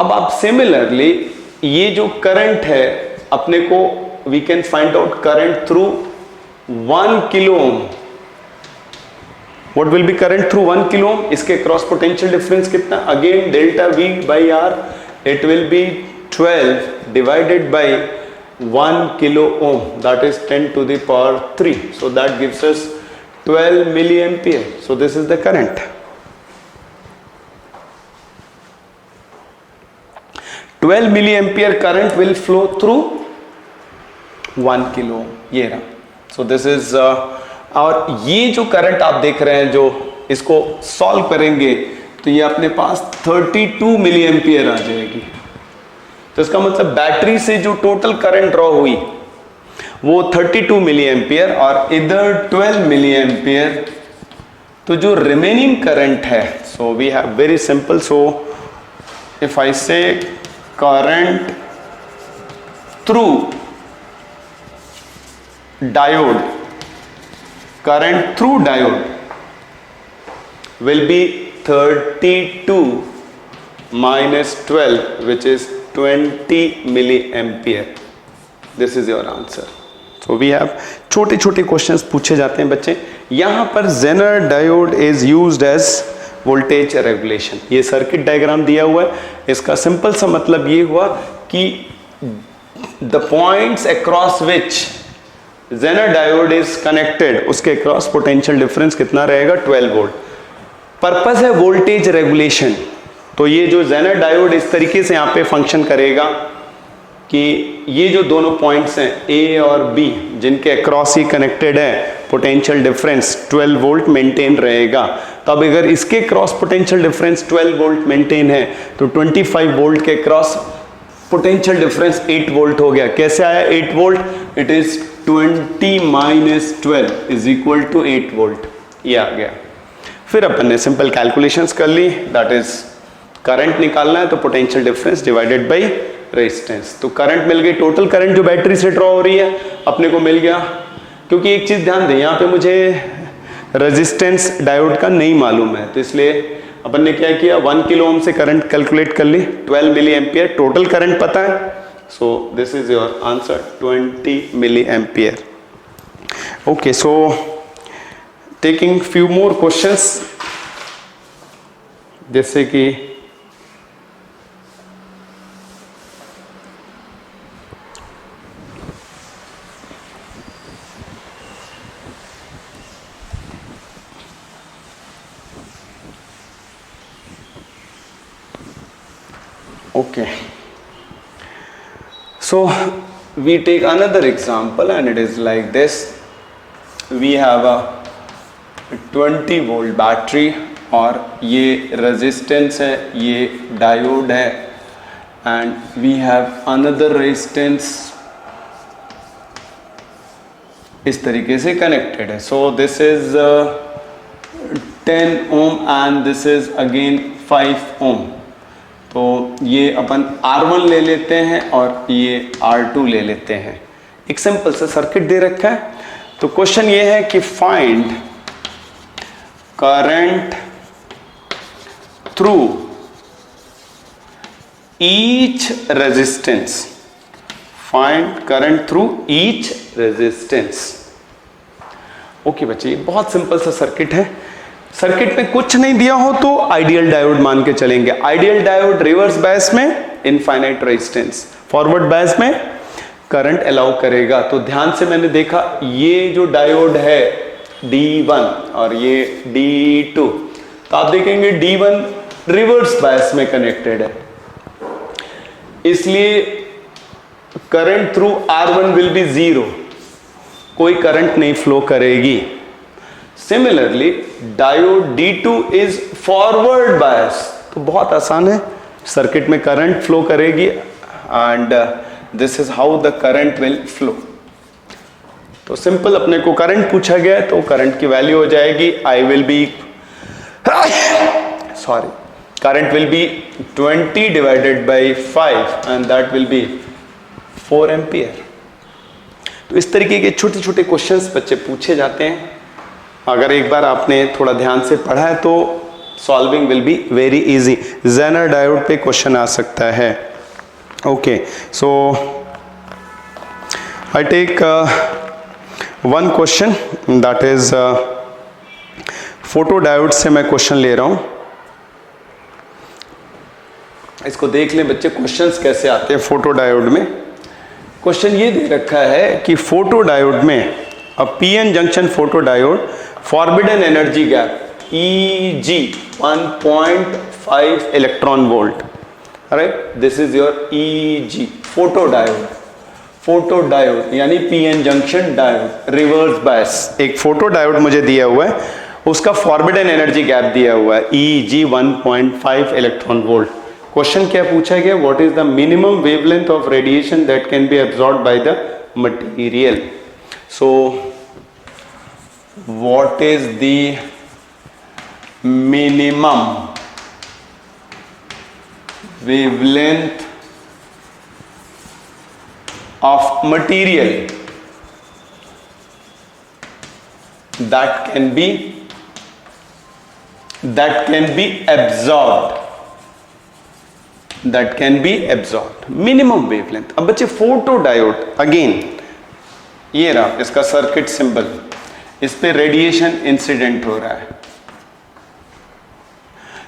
अब आप सिमिलरली ये जो करंट है अपने को we can find out current through 1 kilo Om. What will be current through 1 kilo ओम? इसके क्रॉस पोटेंशियल डिफरेंस कितना, again delta V by R, it will be 12 divided by 1 kilo ohm, that is 10 to the power 3, so that gives us 12 milliampere. So this is the current. 12 milliampere current will flow through 1 kilo ohm, ये रहा. So this is और ये जो करंट आप देख रहे हैं, जो इसको सॉल्व करेंगे तो ये अपने पास 32 मिली एम्पियर आ जाएगी. तो इसका मतलब बैटरी से जो टोटल करंट ड्रॉ हुई वो 32 मिली एम्पियर और इधर 12 मिली एम्पियर. तो जो रिमेनिंग करंट है, so we have very simple, so if I say current through diode, current through diode will be 32 minus 12 which is 20 milliampere. This is your answer. So we have छोटे छोटे क्वेश्चंस पूछे जाते हैं बच्चे. यहाँ पर Zener diode is used as voltage regulation. ये सर्किट डायग्राम दिया हुआ है, इसका सिंपल सा मतलब ये हुआ कि the points across which Zener diode is connected, उसके अक्रॉस पोटेंशियल डिफरेंस कितना रहेगा 12 वोल्ट. पर्पस है वोल्टेज रेगुलेशन. तो ये जो जेनर डायोड इस तरीके से यहाँ पे फंक्शन करेगा कि ये जो दोनों पॉइंट्स हैं ए और बी, जिनके अक्रॉस ही कनेक्टेड है, पोटेंशियल डिफरेंस 12 वोल्ट मेंटेन रहेगा. तो अब अगर इसके cross potential difference 12 volt maintain है तो 25 वोल्ट के क्रॉस पोटेंशियल डिफरेंस 8 वोल्ट हो गया. कैसे आया 8 volt? It is 20 minus 12 is equal to 8 volt. ये आ गया. फिर अपन ने सिंपल कैलकुलेशंस कर ली, दैट इज करंट निकालना है तो potential difference divided by resistance. तो करंट मिल गई, टोटल करंट जो बैटरी से ड्रॉ हो रही है अपने को मिल गया. क्योंकि एक चीज ध्यान दें, यहाँ पे मुझे रेजिस्टेंस डायोड का नहीं मालूम है, तो इसलिए अपन ने क्या किया, 1 किलो ओम से करंट कैलकुलेट कर ली, 12 मिली एम्पियर. टोटल करंट पता है, so this is your answer 20 milli ampere. Okay, so taking few more questions, जैसे कि okay, so we take another example and it is like this. We have a 20 volt battery और ये resistance है, ये diode है, and we have another resistance इस तरीके से connected है. So this is 10 ohm and this is again 5 ohm. तो ये अपन R1 ले लेते हैं और ये R2 ले लेते हैं. एक सिंपल सा सर्किट दे रखा है. तो क्वेश्चन ये है कि find current through each resistance. Find current through each resistance. Okay बच्चे, ये बहुत सिंपल सा सर्किट है. सर्किट में कुछ नहीं दिया हो तो आइडियल डायोड मान के चलेंगे. आइडियल डायोड रिवर्स बायस में इनफाइनाइट रेजिस्टेंस, फॉरवर्ड बायस में करंट अलाउ करेगा. तो ध्यान से मैंने देखा, ये जो डायोड है D1 और ये D2, तो आप देखेंगे D1 रिवर्स बायस में कनेक्टेड है, इसलिए current through R1 will be 0, कोई करंट नहीं फ्लो करेगी. Similarly diode D2 is forward bias, तो बहुत आसान है, सर्किट में करंट फ्लो करेगी and this is how the current will flow. तो सिंपल, अपने को करंट पूछा गया है तो करंट की वैल्यू हो जाएगी I will be sorry current will B 20 divided by 5 and that will B 4 ampere. तो इस तरीके के छोटे छोटे क्वेश्चंस बच्चे पूछे जाते हैं। अगर एक बार आपने थोड़ा ध्यान से पढ़ा है तो solving will be very easy. Zener diode पे क्वेश्चन आ सकता है। Okay, so I take one question, that is photo diode से मैं क्वेश्चन ले रहा हूं। इसको देख लें बच्चे, क्वेश्चंस कैसे आते हैं फोटो डायोड में। क्वेश्चन ये दे रखा है कि फोटो डायोड में a PN junction photo diode forbidden energy gap Eg 1.5 electron volt, right, this is your Eg photo diode. Photo diode यानी PN junction diode, reverse bias. एक फोटो डायोड मुझे दिया हुआ है, उसका फॉरबिडन एनर्जी गैप दिया हुआ है Eg 1.5 इलेक्ट्रॉन वोल्ट। क्वेश्चन क्या पूछा गया, what is the minimum wavelength of radiation that can be absorbed by the material. So what is the minimum wavelength of material that can be absorbed, minimum wavelength। अब बच्चे फोटो डायोड, अगेन ये रहा इसका सर्किट सिंबल, इस पे रेडिएशन इंसिडेंट हो रहा है।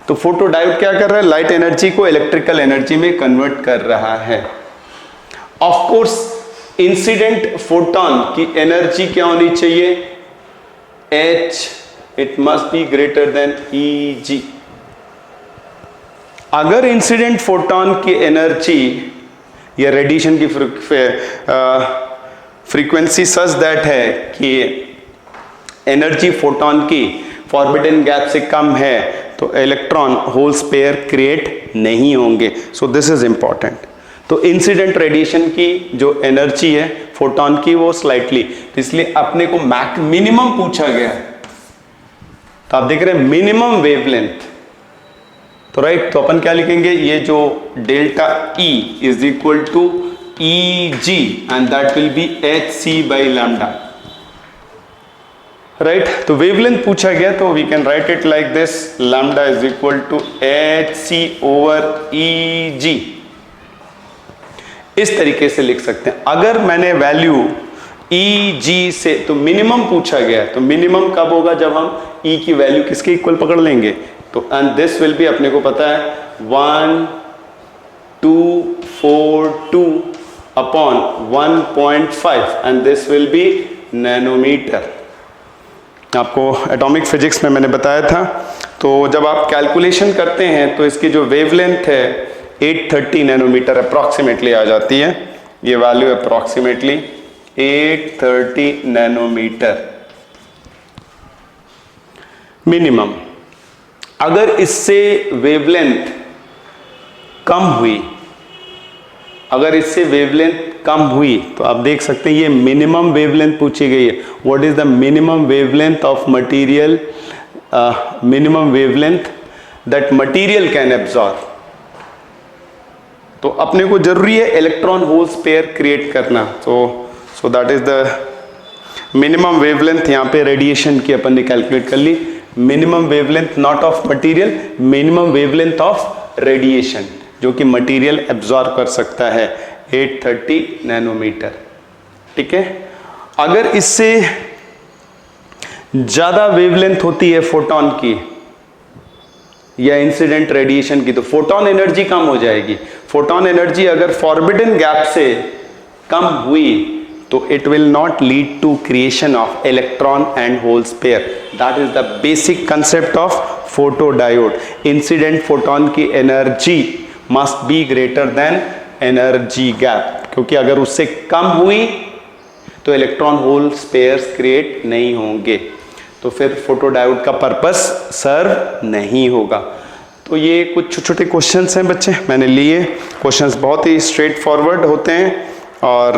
तो फोटो डायोड क्या कर रहा है, लाइट एनर्जी को इलेक्ट्रिकल एनर्जी में कन्वर्ट कर रहा है। ऑफ कोर्स इंसिडेंट फोटोन की एनर्जी क्या होनी चाहिए, H, it must be greater then Eg। अगर इंसिडेंट फोटोन की एनर्जी या रेडिएशन की फ्रीक्वेंसी सच दैट है कि एनर्जी फोटोन की फॉरबिडन गैप से कम है तो इलेक्ट्रॉन होल्स पेयर क्रिएट नहीं होंगे। सो दिस इज इंपॉर्टेंट। तो इंसिडेंट रेडिएशन की जो एनर्जी है फोटोन की वो स्लाइटली, तो इसलिए अपने को मिनिमम पूछा गया है। तो आप देख रहे हैं मिनिमम वेवलेंथ, तो राइट, तो अपन क्या लिखेंगे, ये जो delta E is equal to Eg and that will be Hc by lambda, right. तो वेवलेंथ पूछा गया तो we can write it like this, lambda is equal to Hc over Eg, इस तरीके से लिख सकते हैं। अगर मैंने वैल्यू Eg से, तो मिनिमम पूछा गया है, तो मिनिमम कब होगा, जब हम E की वैल्यू किसके इक्वल पकड़ लेंगे, तो एंड दिस विल बी, अपने को पता है 1242 upon 1.5 and this will be nanometer. आपको एटॉमिक फिजिक्स में मैंने बताया था। तो जब आप कैलकुलेशन करते हैं तो इसकी जो वेवलेंथ है 830 नैनोमीटर अप्रॉक्सीमेटली आ जाती है। ये वैल्यू अप्रॉक्सीमेटली 830 नैनोमीटर मिनिमम। अगर इससे वेवलेंथ कम हुई, अगर इससे वेवलेंथ कम हुई तो आप देख सकते हैं ये मिनिमम वेवलेंथ पूछी गई है। What is the minimum wavelength of material, minimum wavelength that material can absorb. तो अपने को जरूरी है इलेक्ट्रॉन होल्स पेयर क्रिएट करना। So that is the minimum wavelength. यहाँ पे रेडिएशन की अपन ने कैलकुलेट कर ली, minimum wavelength not of material, minimum wavelength of radiation जो कि मटेरियल एब्जॉर्ब कर सकता है 830 नैनोमीटर, ठीक है। अगर इससे ज्यादा वेवलेंथ होती है फोटोन की या इंसिडेंट रेडिएशन की तो फोटोन एनर्जी कम हो जाएगी। फोटोन एनर्जी अगर फॉरबिडन गैप से कम हुई तो it will not lead to creation of electron and holes pair. That is the basic concept of photo diode. Incident photon की energy must be greater than energy gap, क्योंकि अगर उससे कम हुई तो इलेक्ट्रॉन होल्स पेयर्स क्रिएट नहीं होंगे। तो फिर फोटो डायोड का पर्पस सर्व नहीं होगा। तो ये कुछ छोटे छोटे क्वेश्चंस हैं बच्चे, मैंने लिए। क्वेश्चंस बहुत ही स्ट्रेट फॉरवर्ड होते हैं और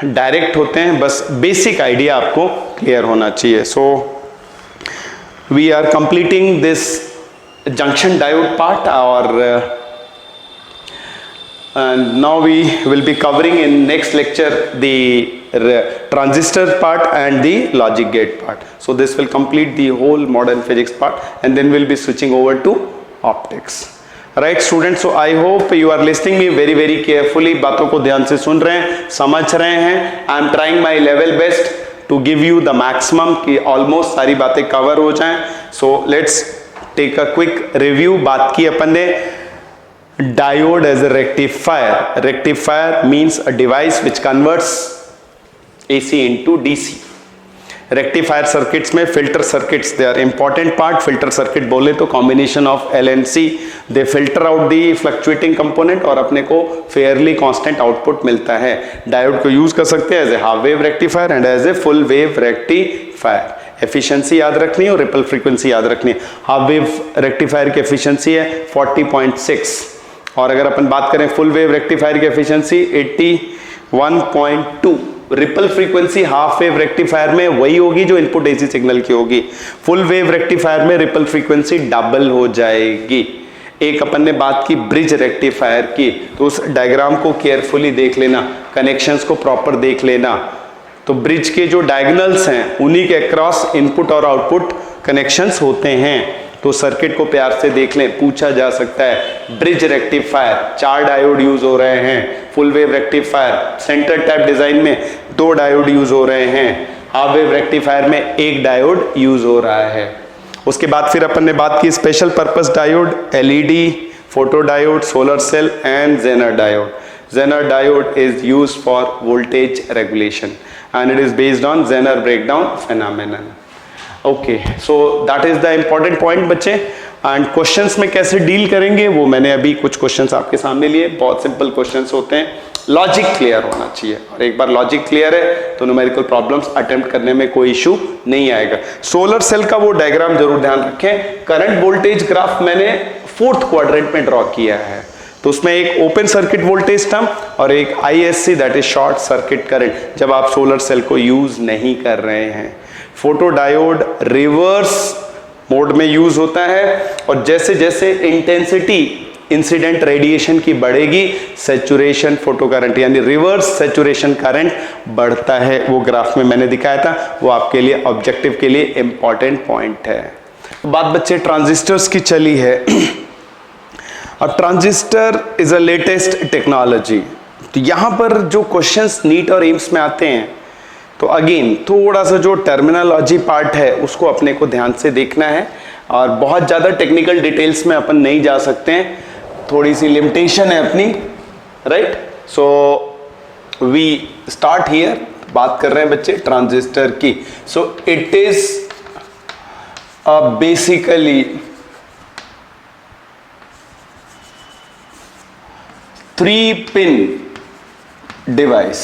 डायरेक्ट होते हैं, बस बेसिक आइडिया आपको क्लियर होना चाहिए। So we are completing this junction diode part और and now we will be covering in next lecture the transistor part and the logic gate part. So this will complete the whole modern physics part and then we'll be switching over to optics. Right students, so I hope you are listening me very carefully, बातों को ध्यान से सुन रहे हैं, समझ रहे हैं। I am trying my level best to give you the maximum कि almost सारी बातें cover हो जाएं। So let's take a quick review। बात की अपन ने diode as a rectifier. Rectifier means a device which converts AC into DC. Rectifier circuits में filter circuits they are important part. Filter circuit बोले तो combination of L and C, they filter out the fluctuating component और अपने को fairly constant output मिलता है। Diode को use कर सकते हैं as a half wave rectifier and as a full wave rectifier. Efficiency याद रखनी है और रिपल फ्रीक्वेंसी याद रखनी है। हाफ वेव रेक्टिफायर की एफिशिएंसी है 40.6 और अगर अपन बात करें फुल वेव रेक्टिफायर की efficiency 81.2। Ripple frequency half wave rectifier में वही होगी जो इनपुट एसी सिग्नल की होगी। फुल वेव रेक्टिफायर में रिपल फ्रीक्वेंसी डबल हो जाएगी। एक अपन ने बात की ब्रिज रेक्टिफायर की, तो उस डायग्राम को केयरफुली देख लेना, कनेक्शंस को प्रॉपर देख लेना। तो ब्रिज के जो डायगोनल्स हैं उन्हीं के अक्रॉस इनपुट और आउटपुट कनेक्शंस होते हैं। तो सर्किट को प्यार से देख लें, पूछा जा सकता है। ब्रिज रेक्टिफायर 4 डायोड यूज हो रहे हैं। Full wave rectifier centre type design में 2 डायोड यूज हो रहे हैं। हाफ वेव रेक्टिफायर में 1 डायोड यूज हो रहा है। उसके बाद फिर अपन ने बात की special purpose diode, LED, photo diode, solar cell and Zener diode. Zener diode is used for voltage regulation and it is based on Zener breakdown phenomenon. Okay, so that is the important point बच्चे। एंड क्वेश्चंस में कैसे डील करेंगे वो मैंने अभी कुछ क्वेश्चंस आपके सामने लिए। बहुत सिंपल क्वेश्चंस होते हैं, लॉजिक क्लियर होना चाहिए और एक बार लॉजिक क्लियर है तो न्यूमेरिकल प्रॉब्लम्स अटेम्प्ट करने में कोई इशू नहीं आएगा। सोलर सेल का वो डायग्राम जरूर ध्यान रखें। करंट वोल्टेज ग्राफ मैंने 4th क्वाड्रेंट में ड्रॉ किया है, तो उसमें एक ओपन सर्किट वोल्टेज टर्म और एक ISC that is short circuit current जब आप सोलर सेल को यूज नहीं कर रहे हैं। फोटो डायोड रिवर्स मोड में यूज होता है और जैसे जैसे इंटेंसिटी इंसिडेंट रेडिएशन की बढ़ेगी सैचुरेशन फोटो करंट यानी रिवर्स सैचुरेशन करंट बढ़ता है। वो ग्राफ में मैंने दिखाया था, वो आपके लिए ऑब्जेक्टिव के लिए इंपॉर्टेंट पॉइंट है। बात बच्चे ट्रांजिस्टर्स की चली है। अब transistor is a latest technology. तो यहां पर जो क्वेश्चंस नीट और एम्स में आते हैं तो अगेन थोड़ा सा जो टर्मिनोलॉजी पार्ट है उसको अपने को ध्यान से देखना है और बहुत ज़्यादा टेक्निकल डिटेल्स में अपन नहीं जा सकते हैं, थोड़ी सी लिमिटेशन है अपनी, right. So we start here. बात कर रहे हैं बच्चे ट्रांजिस्टर की। So it is basically 3-pin device.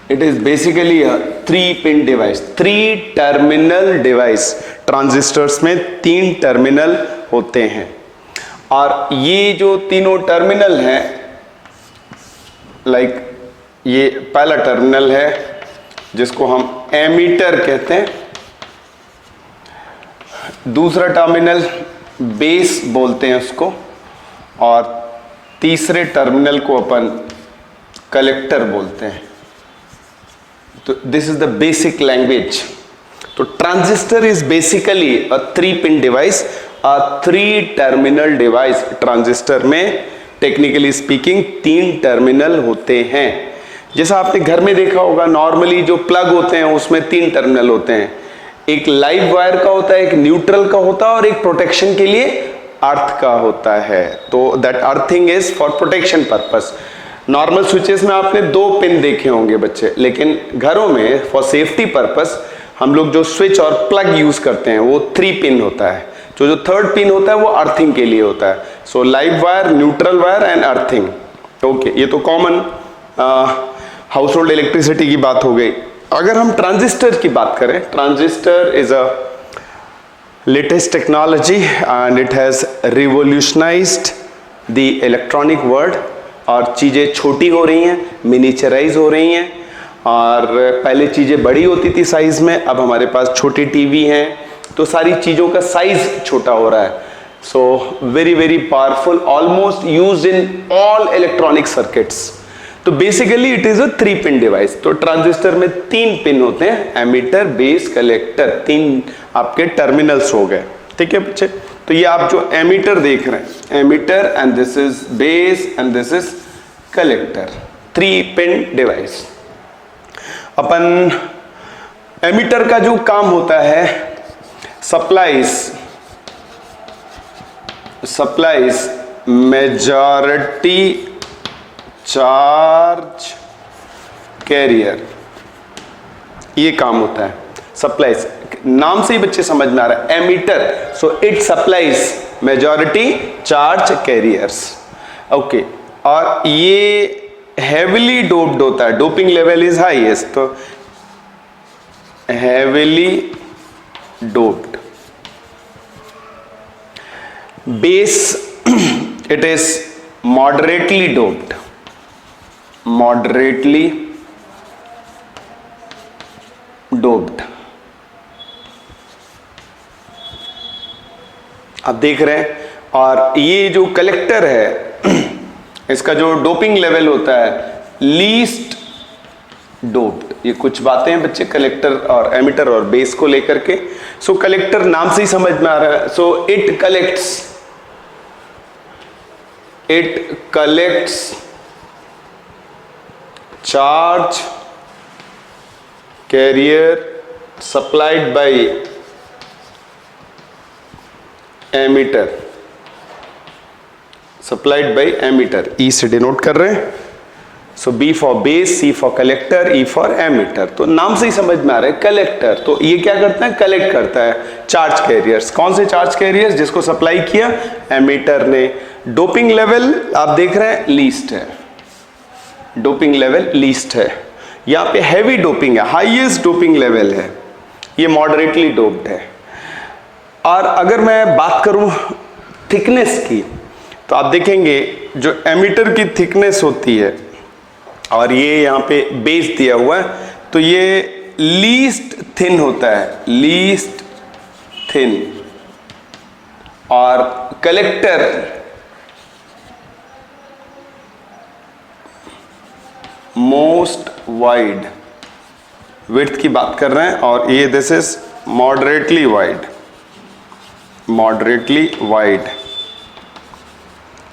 It is basically a 3-pin device, 3-terminal device. Transistors में 3 टर्मिनल होते हैं और ये जो तीनों टर्मिनल हैं, लाइक ये पहला टर्मिनल है जिसको हम एमीटर कहते हैं, दूसरा टर्मिनल बेस बोलते हैं उसको, और तीसरे टर्मिनल को अपन कलेक्टर बोलते हैं। तो this is the basic language. तो transistor is basically a 3-pin device, a 3-terminal device. Transistor में टेक्निकली स्पीकिंग 3 टर्मिनल होते हैं। जैसा आपने घर में देखा होगा, नॉर्मली जो प्लग होते हैं उसमें 3 टर्मिनल होते हैं। एक लाइव वायर का होता है, एक न्यूट्रल का होता है और एक प्रोटेक्शन के लिए अर्थ का होता है। तो that earthing is for protection purpose. Normal switches में आपने 2 पिन देखे होंगे बच्चे, लेकिन घरों में फॉर सेफ्टी पर्पस हम लोग जो स्विच और प्लग यूज करते हैं वो 3 पिन होता है। जो 3rd पिन होता है वो अर्थिंग के लिए होता है। सो live wire, neutral wire and earthing. Okay, ये तो कॉमन। हाउस होल्ड इलेक्ट्रिसिटी की बात हो गई। अगर हम ट्रांजिस्टर की बात करें, transistor is a latest technology and it has revolutionised the electronic world. और चीज़ें छोटी हो रही हैं, मिनिचराइज हो रही हैं, और पहले चीज़ें बड़ी होती थी साइज में, अब हमारे पास छोटी टीवी हैं, तो सारी चीज़ों का साइज छोटा हो रहा है। So very very powerful, almost used in all electronic circuits. तो basically it is a 3 pin device. तो ट्रांजिस्टर में 3 पिन होते हैं, एमीटर, बेस, कलेक्टर, 3 आपके टर्मिनल्स हो गए। ठीक है बच्चे, तो ये आप जो एमीटर देख रहे हैं, emitter and this is base and this is collector, 3 pin device. अपन एमीटर का जो काम होता है, सप्लाइज मेजॉरिटी चार्ज कैरियर, ये काम होता है। सप्लाइज, नाम से ही बच्चे समझ में आ रहा है, emitter, so it supplies majority charge carriers. Okay, और ये हेविली डोप्ड होता है, डोपिंग लेवल इज हाईएस्ट, तो heavily doped. Base, it is moderately doped, moderately doped. आप देख रहे हैं, और ये जो कलेक्टर है इसका जो डोपिंग लेवल होता है लीस्ट डोप्ड। ये कुछ बातें हैं बच्चे कलेक्टर और एमीटर और बेस को लेकर के। सो कलेक्टर नाम से ही समझ में आ रहा है, so it collects charge carrier supplied by emitter, supplied by emitter, E से डिनोट कर रहे हैं। So B for base, C for collector, E for emitter. तो नाम से ही समझ में आ रहा है कलेक्टर, तो ये क्या करता है, कलेक्ट करता है चार्ज कैरियर्स। कौन से चार्ज कैरियर्स? जिसको सप्लाई किया एमीटर ने। डोपिंग लेवल आप देख रहे हैं लीस्ट है, डोपिंग लेवल लीस्ट है। यहाँ पे हैवी डोपिंग है, हाईएस्ट डोपिंग लेवल है, ये मॉडरेटली डोप्ड है। और अगर मैं बात करूं थिकनेस की, तो आप देखेंगे जो एमीटर की थिकनेस होती है, और ये यहाँ पे बेस दिया हुआ है, तो ये लीस्ट थिन होता है, लीस्ट थिन। और कलेक्टर मोस्ट वाइड, विड्थ की बात कर रहे हैं, और ये this is moderately wide, moderately wide,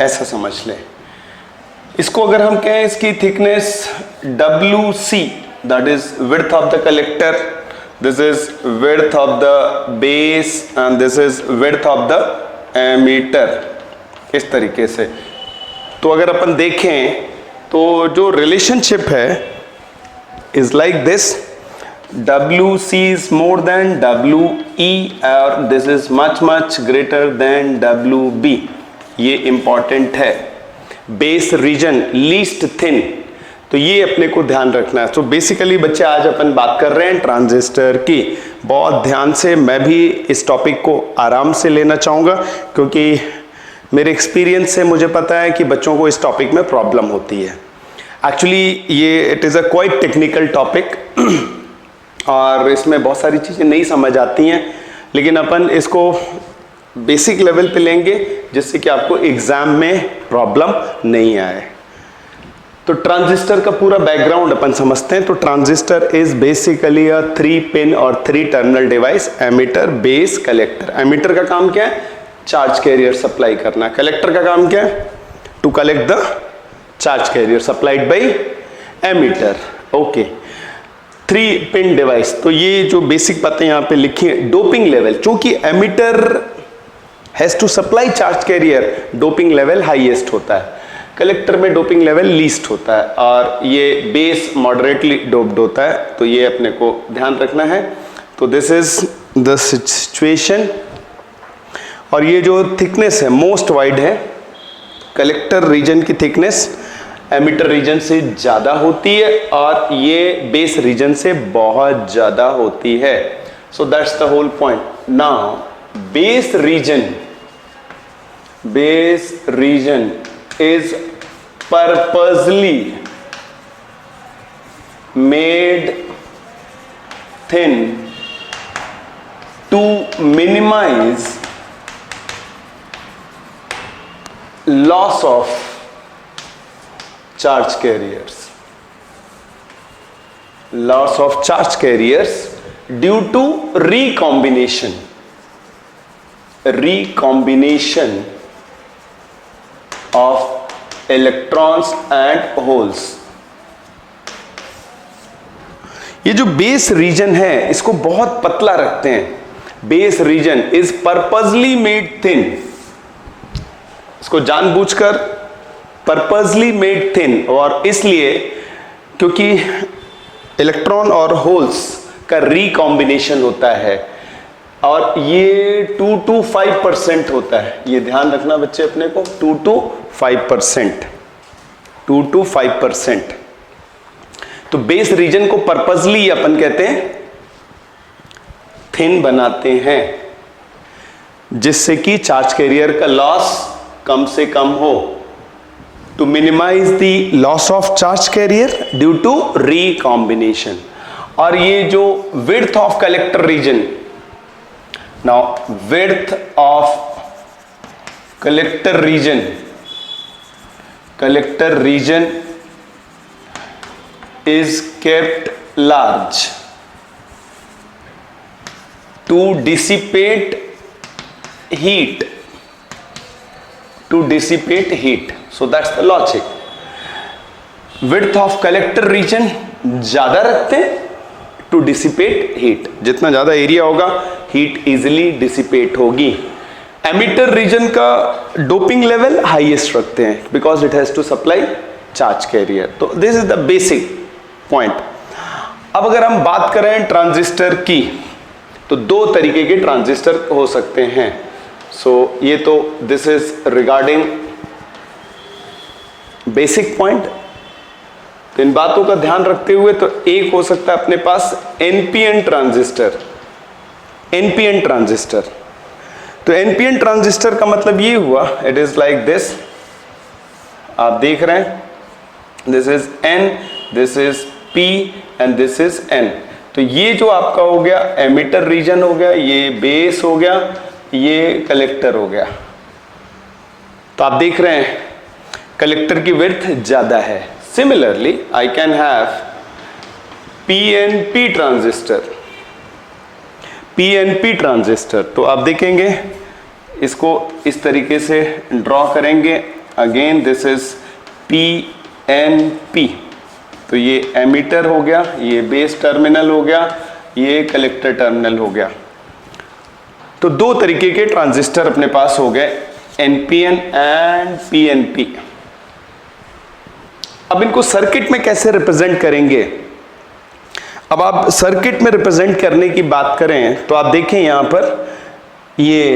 ऐसा समझ लें इसको। अगर हम कहें इसकी thickness WC, that is width of the collector, this is width of the base and this is width of the emitter, इस तरीके से। तो अगर अपन देखें तो जो रिलेशनशिप है is like this, WC is more than WE और this is much much greater than WB, ये important है। बेस रीजन लीस्ट थिन, तो ये अपने को ध्यान रखना है। तो बेसिकली बच्चे आज अपन बात कर रहे हैं ट्रांजिस्टर की। बहुत ध्यान से, मैं भी इस टॉपिक को आराम से लेना चाहूँगा, क्योंकि मेरे एक्सपीरियंस से मुझे पता है कि बच्चों को इस टॉपिक में प्रॉब्लम होती है। एक्चुअली ये it is a quite technical topic, और इसमें बहुत सारी चीज़ें नहीं समझ आती हैं, लेकिन अपन इसको बेसिक लेवल पे लेंगे जिससे कि आपको एग्जाम में प्रॉब्लम नहीं आए। तो ट्रांजिस्टर का पूरा बैकग्राउंड अपन समझते हैं। तो transistor is basically a 3 pin और 3 terminal device, emitter, base, collector. Emitter का काम क्या है? चार्ज कैरियर सप्लाई करना। कलेक्टर का काम क्या है? To collect the charge carrier supplied by emitter. Okay, 3 pin device. तो ये जो बेसिक बातें यहाँ पे लिखी है, डोपिंग लेवल, चूंकि emitter has to supply charge carrier, doping level highest होता है, कलेक्टर में डोपिंग लेवल लीस्ट होता है, और ये बेस मॉडरेटली डोप्ड होता है। तो ये अपने को ध्यान रखना है। तो दिस इज द सिचुएशन। और ये जो थिकनेस है मोस्ट वाइड है, कलेक्टर रीजन की थिकनेस एमिटर रीजन से ज्यादा होती है और ये बेस रीजन से बहुत ज्यादा होती है. So that's the whole point. Now base region is purposely made thin to minimize loss of charge carriers. Loss of charge carriers due to recombination of electrons and holes. ये जो बेस रीजन है इसको बहुत पतला रखते हैं. Base region is purposely made thin. इसको जानबूझकर पर्पसली मेड थिन, और इसलिए क्योंकि इलेक्ट्रॉन और होल्स का रिकॉम्बिनेशन होता है और ये 2 to 5% होता है. ये ध्यान रखना बच्चे अपने को, 2 to 5%. तो बेस रीजन को पर्पसली अपन कहते हैं थिन बनाते हैं, जिससे कि चार्ज कैरियर का लॉस कम से कम हो. To minimise the loss of charge carrier due to recombination. और ये जो width of collector region, now width of collector region is kept large to dissipate heat. So that's the logic. Width of collector region ज्यादा रखते हैं to dissipate heat. जितना ज्यादा एरिया होगा हीट इजिली डिसिपेट होगी. एमिटर रीजन का डोपिंग लेवल हाईएस्ट रखते हैं because it has to supply charge carrier. तो this is the basic point. अब अगर हम बात करें ट्रांजिस्टर की, तो दो तरीके के ट्रांजिस्टर हो सकते हैं. सो ये तो this is regarding basic point. तो इन बातों का ध्यान रखते हुए तो एक हो सकता है अपने पास एनपीएन ट्रांजिस्टर. तो एनपीएन ट्रांजिस्टर का मतलब ये हुआ, इट इज लाइक दिस. आप देख रहे हैं, this is an, this is P and this is an. तो ये जो आपका हो गया एमिटर रीजन हो गया, ये बेस हो गया, ये कलेक्टर हो गया. तो आप देख रहे हैं कलेक्टर की विड्थ ज्यादा है. Similarly I can have PNP transistor. तो आप देखेंगे इसको इस तरीके से ड्रॉ करेंगे. Again this is PNP. तो ये एमिटर हो गया, ये बेस टर्मिनल हो गया, ये कलेक्टर टर्मिनल हो गया. तो दो तरीके के ट्रांजिस्टर अपने पास हो गए, एनपीएन एंड पीएनपी. अब इनको सर्किट में कैसे रिप्रेजेंट करेंगे? अब आप सर्किट में रिप्रेजेंट करने की बात करें तो आप देखें यहां पर ये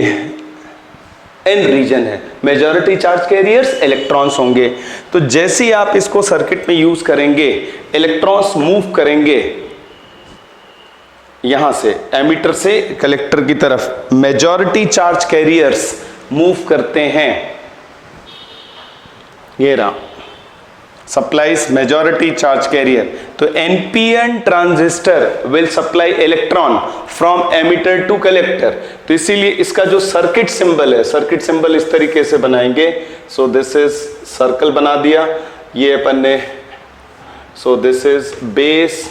एन रीजन है, मेजॉरिटी चार्ज कैरियर्स इलेक्ट्रॉन्स होंगे. तो जैसे ही आप इसको सर्किट में यूज करेंगे, इलेक्ट्रॉन्स मूव करेंगे यहां से एमिटर से कलेक्टर की तरफ. मेजॉरिटी चार्ज कैरियर्स मूव करते हैं. ये रहा, supplies majority charge carrier. तो NPN transistor will supply electron from emitter to collector. तो इसीलिए इसका जो सर्किट सिंबल है, सर्किट सिंबल इस तरीके से बनाएंगे. सो दिस इज सर्कल बना दिया ये अपन ने. सो दिस इज बेस,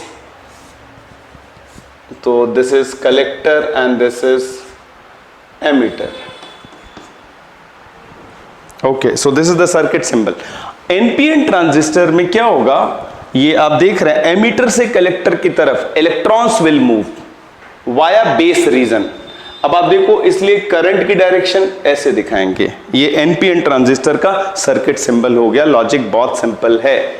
तो this is collector and this is emitter. Okay, so this is the circuit symbol. NPN transistor में क्या होगा, ये आप देख रहे हैं एमिटर से कलेक्टर की तरफ electrons will move via base reason. अब आप देखो, इसलिए करंट की डायरेक्शन ऐसे दिखाएंगे. ये एनपीएन ट्रांजिस्टर का सर्किट सिंबल हो गया. लॉजिक बहुत सिंपल है.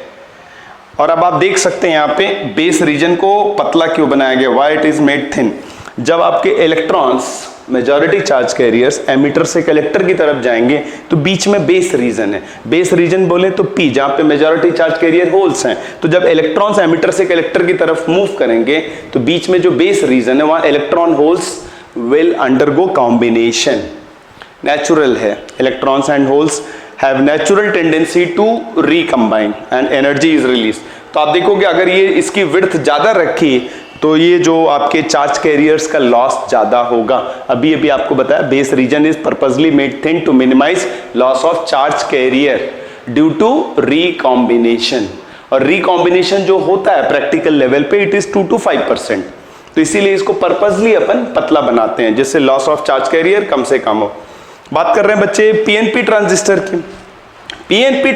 और अब आप देख सकते हैं यहां पे बेस रीजन को पतला क्यों बनाया गया, why it is made thin. जब आपके electrons majority charge carriers emitter से कलेक्टर की तरफ जाएंगे तो बीच में बेस रीजन है। बेस रीजन बोले तो पी, जहां पे मेजॉरिटी चार्ज कैरियर होल्स हैं। तो जब इलेक्ट्रॉन्स एमिटर से कलेक्टर की तरफ मूव करेंगे तो बीच में जो बेस रीजन है वहां electron holes will undergo combination. Natural है, electrons and holes have natural tendency to recombine and energy is release. तो आप देखोगे अगर ये इसकी विड्थ ज्यादा रखी तो ये जो आपके चार्ज कैरियर्स का लॉस ज्यादा होगा। अभी आपको बताया base region is purposely made thin to minimise loss of charge carrier due to recombination. और रिकॉम्बिनेशन जो होता है प्रैक्टिकल लेवल पे इट इज 2 to 5%। तो इसीलिए इसको पर्पसली अपन पतला बनाते हैं जिससे लॉस ऑफ चार्ज कैरियर कम से कम हो। बात कर रहे हैं बच्चे पीएनपी ट्रांजिस्टर की। पीएनपी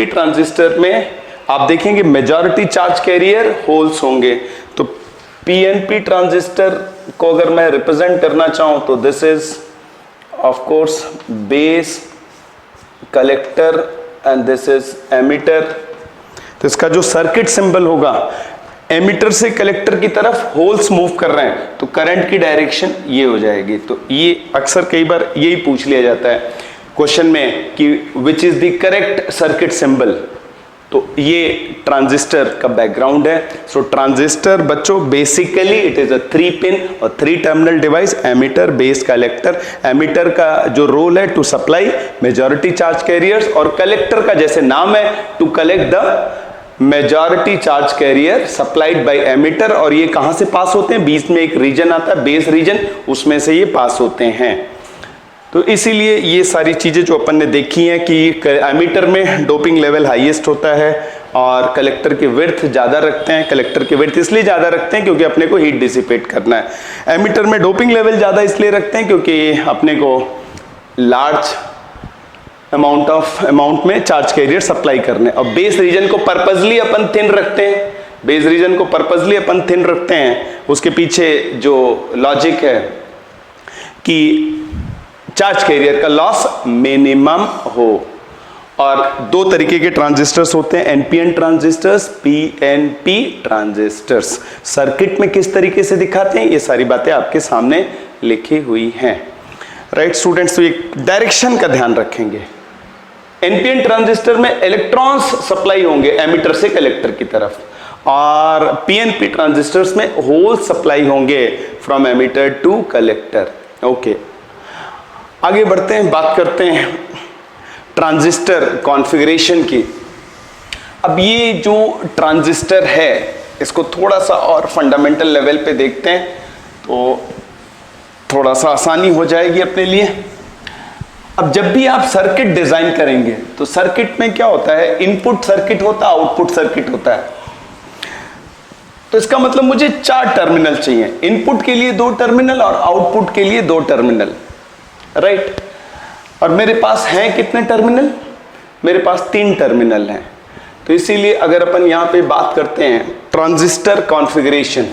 ट्रांजिस्टर में आप देखेंगे मेजॉरिटी चार्ज कैरियर होल्स होंगे। तो पीएनपी ट्रांजिस्टर को अगर मैं रिप्रेजेंट करना चाहूं तो this is of course base, collector and this is emitter. तो इसका जो सर्किट सिंबल होगा, एमिटर से कलेक्टर की तरफ होल्स मूव कर रहे हैं तो करंट की डायरेक्शन ये हो जाएगी। तो ये अक्सर कई बार यही पूछ लिया जाता है क्वेश्चन में कि which is the correct circuit symbol. तो ये ट्रांजिस्टर का बैकग्राउंड है। सो ट्रांजिस्टर बच्चों basically it is a 3 pin और 3 terminal device, emitter, base, collector. Emitter का जो रोल है to supply majority charge carriers और कलेक्टर का जैसे नाम है to collect the majority charge carrier supplied by emitter. और ये कहां से पास होते हैं? बीच में एक रीजन आता है बेस रीजन, उसमें से ये पास होते हैं। तो इसीलिए ये सारी चीजें जो अपन ने देखी हैं कि एमिटर में डोपिंग लेवल हाईएस्ट होता है और कलेक्टर की विड्थ ज्यादा रखते हैं। कलेक्टर की विड्थ इसलिए ज्यादा रखते हैं क्योंकि अपने को हीट डिसिपेट करना है। एमिटर में डोपिंग लेवल ज्यादा इसलिए रखते हैं क्योंकि अपने को लार्ज अमाउंट में चार्ज कैरियर सप्लाई करने। और बेस रीजन को पर्पसली अपन थिन रखते हैं। बेस रीजन को पर्पसली अपन थिन रखते हैं, उसके पीछे जो लॉजिक है कि चार्ज कैरियर का लॉस मिनिमम हो। और 2 तरीके के ट्रांजिस्टर्स होते हैं, NPN transistors, PNP transistors. Circuit में किस तरीके से दिखाते हैं ये सारी बातें आपके सामने लिखी हुई हैं। राइट स्टूडेंट्स, तो एक डायरेक्शन का ध्यान रखेंगे। एनपीएन ट्रांजिस्टर में इलेक्ट्रॉन्स सप्लाई होंगे एमिटर से कलेक्टर की तरफ, और पीएनपी ट्रांजिस्टर्स में होल सप्लाई होंगे from emitter to collector. Okay, आगे बढ़ते हैं, बात करते हैं ट्रांजिस्टर कॉन्फ़िगरेशन की। अब ये जो ट्रांजिस्टर है इसको थोड़ा सा और फंडामेंटल लेवल पे देखते हैं तो थोड़ा सा आसानी हो जाएगी अपने लिए। अब जब भी आप सर्किट डिजाइन करेंगे तो सर्किट में क्या होता है, इनपुट सर्किट होता है, आउटपुट सर्किट होता है। तो इसका मतलब मुझे 4 टर्मिनल चाहिए, इनपुट के लिए 2 टर्मिनल और आउटपुट के लिए 2 टर्मिनल। राइट, और मेरे पास हैं कितने टर्मिनल? मेरे पास 3 टर्मिनल हैं। तो इसीलिए अगर अपन यहां पे बात करते हैं ट्रांजिस्टर कॉन्फ़िगरेशन,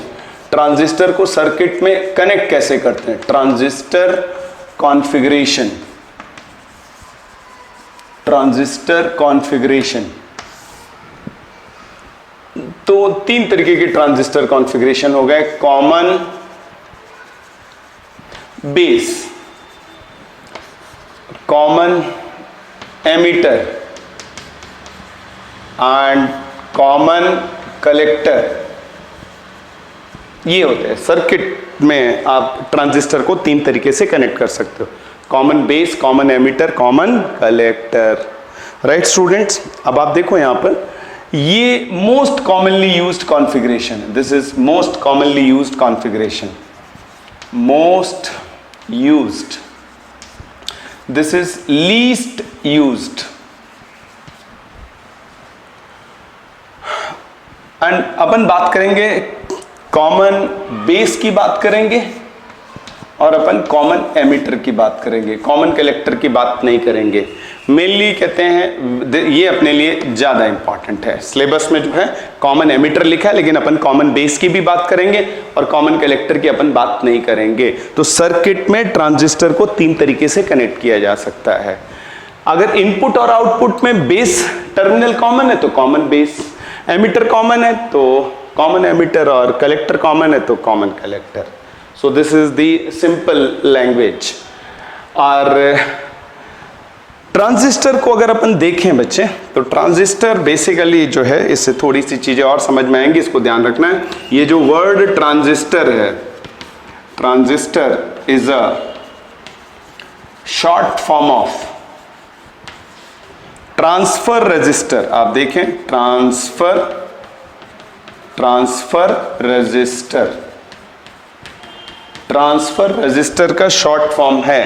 ट्रांजिस्टर को सर्किट में कनेक्ट कैसे करते हैं, ट्रांजिस्टर कॉन्फ़िगरेशन। ट्रांजिस्टर कॉन्फ़िगरेशन तो 3 तरीके के ट्रांजिस्टर कॉन्फ़िगरेशन हो गए, common base, common emitter and common collector. ये होते हैं सर्किट में। आप ट्रांजिस्टर को 3 तरीके से कनेक्ट कर सकते हो, common base, common emitter, common collector. Right students, अब आप देखो यहां पर ये मोस्ट कॉमनली यूज्ड कॉन्फ़िगरेशन है। This is most commonly used configuration, most used. This is least used and अपन बात करेंगे कॉमन बेस की बात करेंगे और अपन कॉमन एमिटर की बात करेंगे, कॉमन कलेक्टर की बात नहीं करेंगे। मेनली कहते हैं ये अपने लिए ज्यादा इंपॉर्टेंट है। सिलेबस में जो है कॉमन एमिटर लिखा है, लेकिन अपन कॉमन बेस की भी बात करेंगे और कॉमन कलेक्टर की अपन बात नहीं करेंगे। तो सर्किट में ट्रांजिस्टर को 3 तरीके से कनेक्ट किया जा सकता है। अगर इनपुट और आउटपुट में बेस टर्मिनल कॉमन है तो कॉमन बेस, एमिटर कॉमन है तो कॉमन एमिटर, और कलेक्टर कॉमन है तो common collector. So this is the simple language. और ट्रांजिस्टर को अगर अपन देखें बच्चे, तो ट्रांजिस्टर बेसिकली जो है, इससे थोड़ी सी चीजें और समझ में आएंगी, इसको ध्यान रखना है। ये जो वर्ड ट्रांजिस्टर है, transistor is a short form of transfer register. आप देखें, ट्रांसफर रजिस्टर, ट्रांसफर रजिस्टर का शॉर्ट फॉर्म है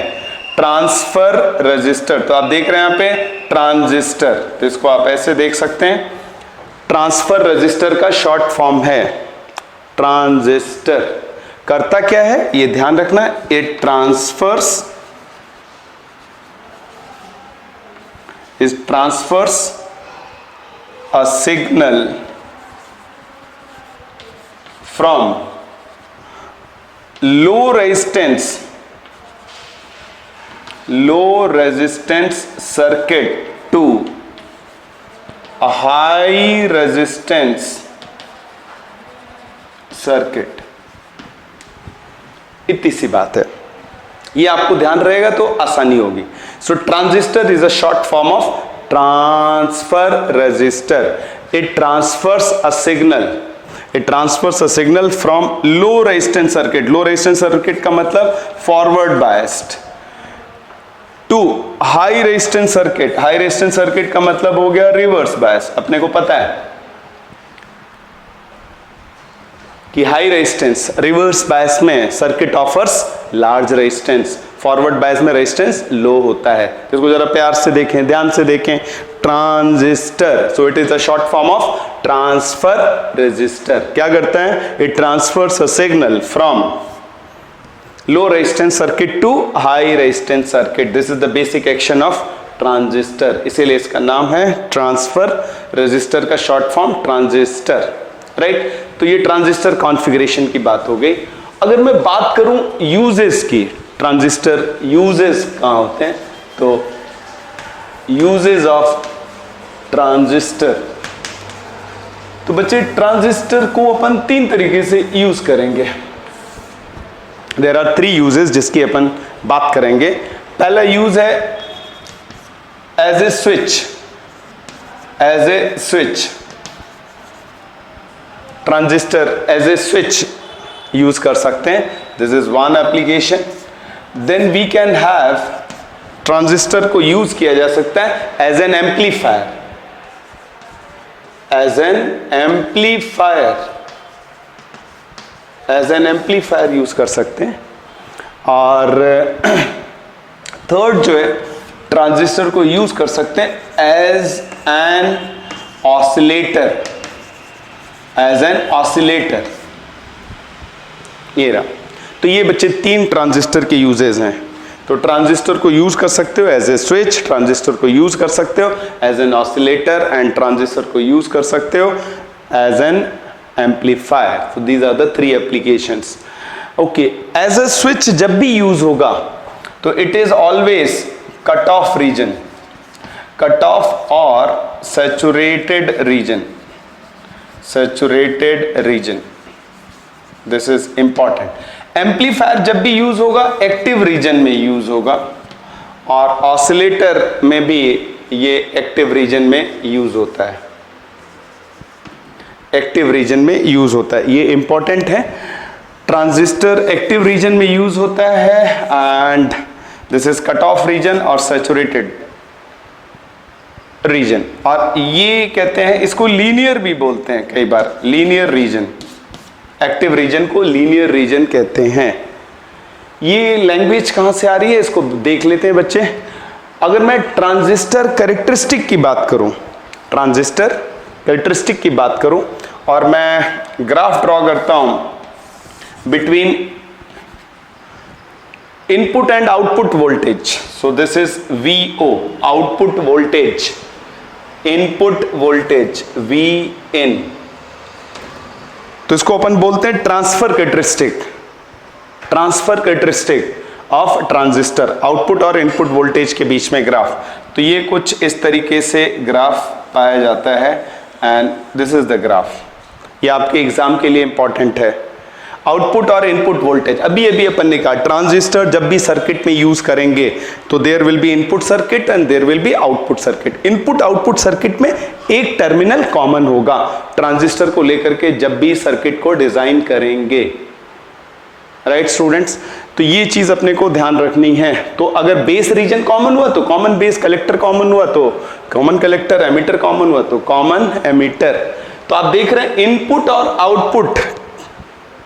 ट्रांसफर रजिस्टर। तो आप देख रहे हैं यहां पे ट्रांजिस्टर, तो इसको आप ऐसे देख सकते हैं, ट्रांसफर रजिस्टर का शॉर्ट फॉर्म है ट्रांजिस्टर। करता क्या है ये ध्यान रखना है, it transfers a signal from low resistance circuit to a high resistance circuit। इतनी सी बात है, ये आपको ध्यान रहेगा तो आसानी होगी। So transistor is a short form of transfer resistor. It transfers a signal from low resistance circuit. Low resistance circuit का मतलब forward biased, to high resistance circuit. High resistance circuit का मतलब हो गया रिवर्स बायस। अपने को पता है कि हाई रेजिस्टेंस रिवर्स बायस में circuit offers large resistance, forward bias में रेजिस्टेंस लो होता है। इसको जरा प्यार से देखें, ध्यान से देखें, transistor, so it is a short form of transfer resistor. क्या करता है, it transfers a signal from low resistance circuit to high resistance circuit. This is the basic action of transistor, इसीलिए इसका नाम है ट्रांसफर रजिस्टर का शॉर्ट फॉर्म ट्रांजिस्टर, राइट। तो ये ट्रांजिस्टर कॉन्फ़िगरेशन की बात हो गई। अगर मैं बात करूं यूजेस की, ट्रांजिस्टर यूजेस कहाँ होते हैं, तो यूजेस ऑफ ट्रांजिस्टर, तो बच्चे ट्रांजिस्टर को अपन तीन तरीके से यूज करेंगे। देयर आर 3 यूजेस जिसकी अपन बात करेंगे। पहला यूज है as a switch, transistor as a switch use कर सकते हैं, this is one application. Then we can have, transistor को यूज किया जा सकता है as an amplifier, as an amplifier use कर सकते हैं। और थर्ड जो है, ट्रांजिस्टर को यूज कर सकते हैं एज एन ऑसिलेटर, ये रहा। तो ये बच्चे 3 ट्रांजिस्टर के यूजेस हैं। तो ट्रांजिस्टर को यूज कर सकते हो एज ए स्विच, ट्रांजिस्टर को यूज कर सकते हो as an oscillator, and transistor को यूज कर सकते हो as an amplifier. So these are the 3 applications. Okay, as a switch जब भी यूज होगा तो it is always cut off region, cut off और saturated region, this is important. Amplifier जब भी यूज होगा एक्टिव रीजन में यूज होगा, और ऑसिलेटर में भी ये एक्टिव रीजन में यूज होता है, एक्टिव रीजन में यूज होता है, ये इंपॉर्टेंट है। ट्रांजिस्टर एक्टिव रीजन में यूज होता है, and this is cut off region और सैचुरेटेड रीजन। और ये कहते हैं, इसको लीनियर भी बोलते हैं कई बार, लीनियर रीजन, एक्टिव रीजन को लीनियर रीजन कहते हैं। ये लैंग्वेज कहां से आ रही है इसको देख लेते हैं बच्चे। अगर मैं ट्रांजिस्टर कैरेक्टरिस्टिक की बात करूं, ट्रांजिस्टर कैरेक्टरिस्टिक की बात करूं, और मैं ग्राफ ड्रॉ करता हूं between input and output voltage, so this is VO, output voltage, input voltage Vin, तो इसको अपन बोलते हैं transfer characteristic of transistor, output और इनपुट वोल्टेज के बीच में ग्राफ। तो ये कुछ इस तरीके से ग्राफ पाया जाता है, and this is the graph. ये आपके एग्जाम के लिए इंपॉर्टेंट है। आउटपुट और इनपुट वोल्टेज अभी अभी अपन ने कहा ट्रांजिस्टर जब भी सर्किट में यूज करेंगे तो there will be input circuit and there will be output circuit. Input output circuit में एक टर्मिनल कॉमन होगा ट्रांजिस्टर को लेकर के जब भी सर्किट को डिजाइन करेंगे, राइट स्टूडेंट्स। तो ये चीज अपने को ध्यान रखनी है। तो अगर बेस रीजन कॉमन हुआ तो कॉमन बेस, कलेक्टर कॉमन हुआ तो कॉमन कलेक्टर, एमीटर कॉमन हुआ तो कॉमन एमीटर। तो आप देख रहे हैं इनपुट और आउटपुट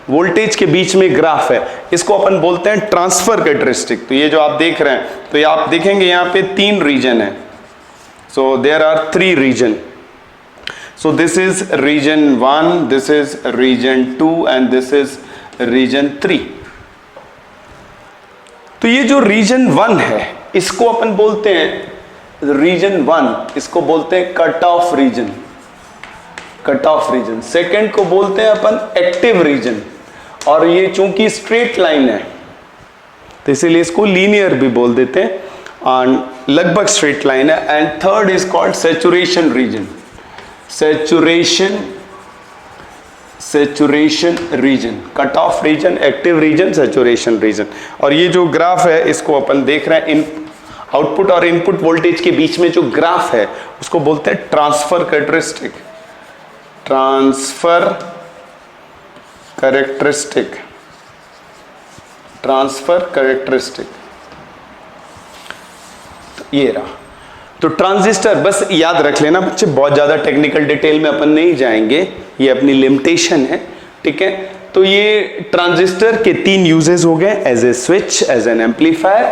वोल्टेज के बीच में ग्राफ है, इसको अपन बोलते हैं ट्रांसफर कैरेक्टरिस्टिक। तो ये जो आप देख रहे हैं, तो ये आप देखेंगे यहाँ पे 3 रीजन है। So there are 3 region. So this is region 1, this is region 2 and this is region 3। तो ये जो रीजन 1 है इसको अपन बोलते हैं रीजन 1, इसको बोलते हैं cut off region, cut off region. Second को बोलते हैं अपन एक्टिव रीजन, और ये चूंकि स्ट्रेट लाइन है तो इसीलिए इसको लीनियर भी बोल देते हैं, लगभग स्ट्रेट लाइन है। And third is called saturation region, saturation region, cut off region, active region, saturation region. और ये जो ग्राफ है इसको अपन देख रहे हैं, इन आउटपुट और इनपुट वोल्टेज के बीच में जो ग्राफ है उसको बोलते हैं transfer characteristic, transfer characteristic, transfer characteristic. तो ये रहा। तो ट्रांजिस्टर बस याद रख लेना बच्चे, बहुत ज्यादा टेक्निकल डिटेल में अपन नहीं जाएंगे, ये अपनी लिमिटेशन है, ठीक है। तो ये ट्रांजिस्टर के 3 यूजेस हो गए, as a switch, as an amplifier,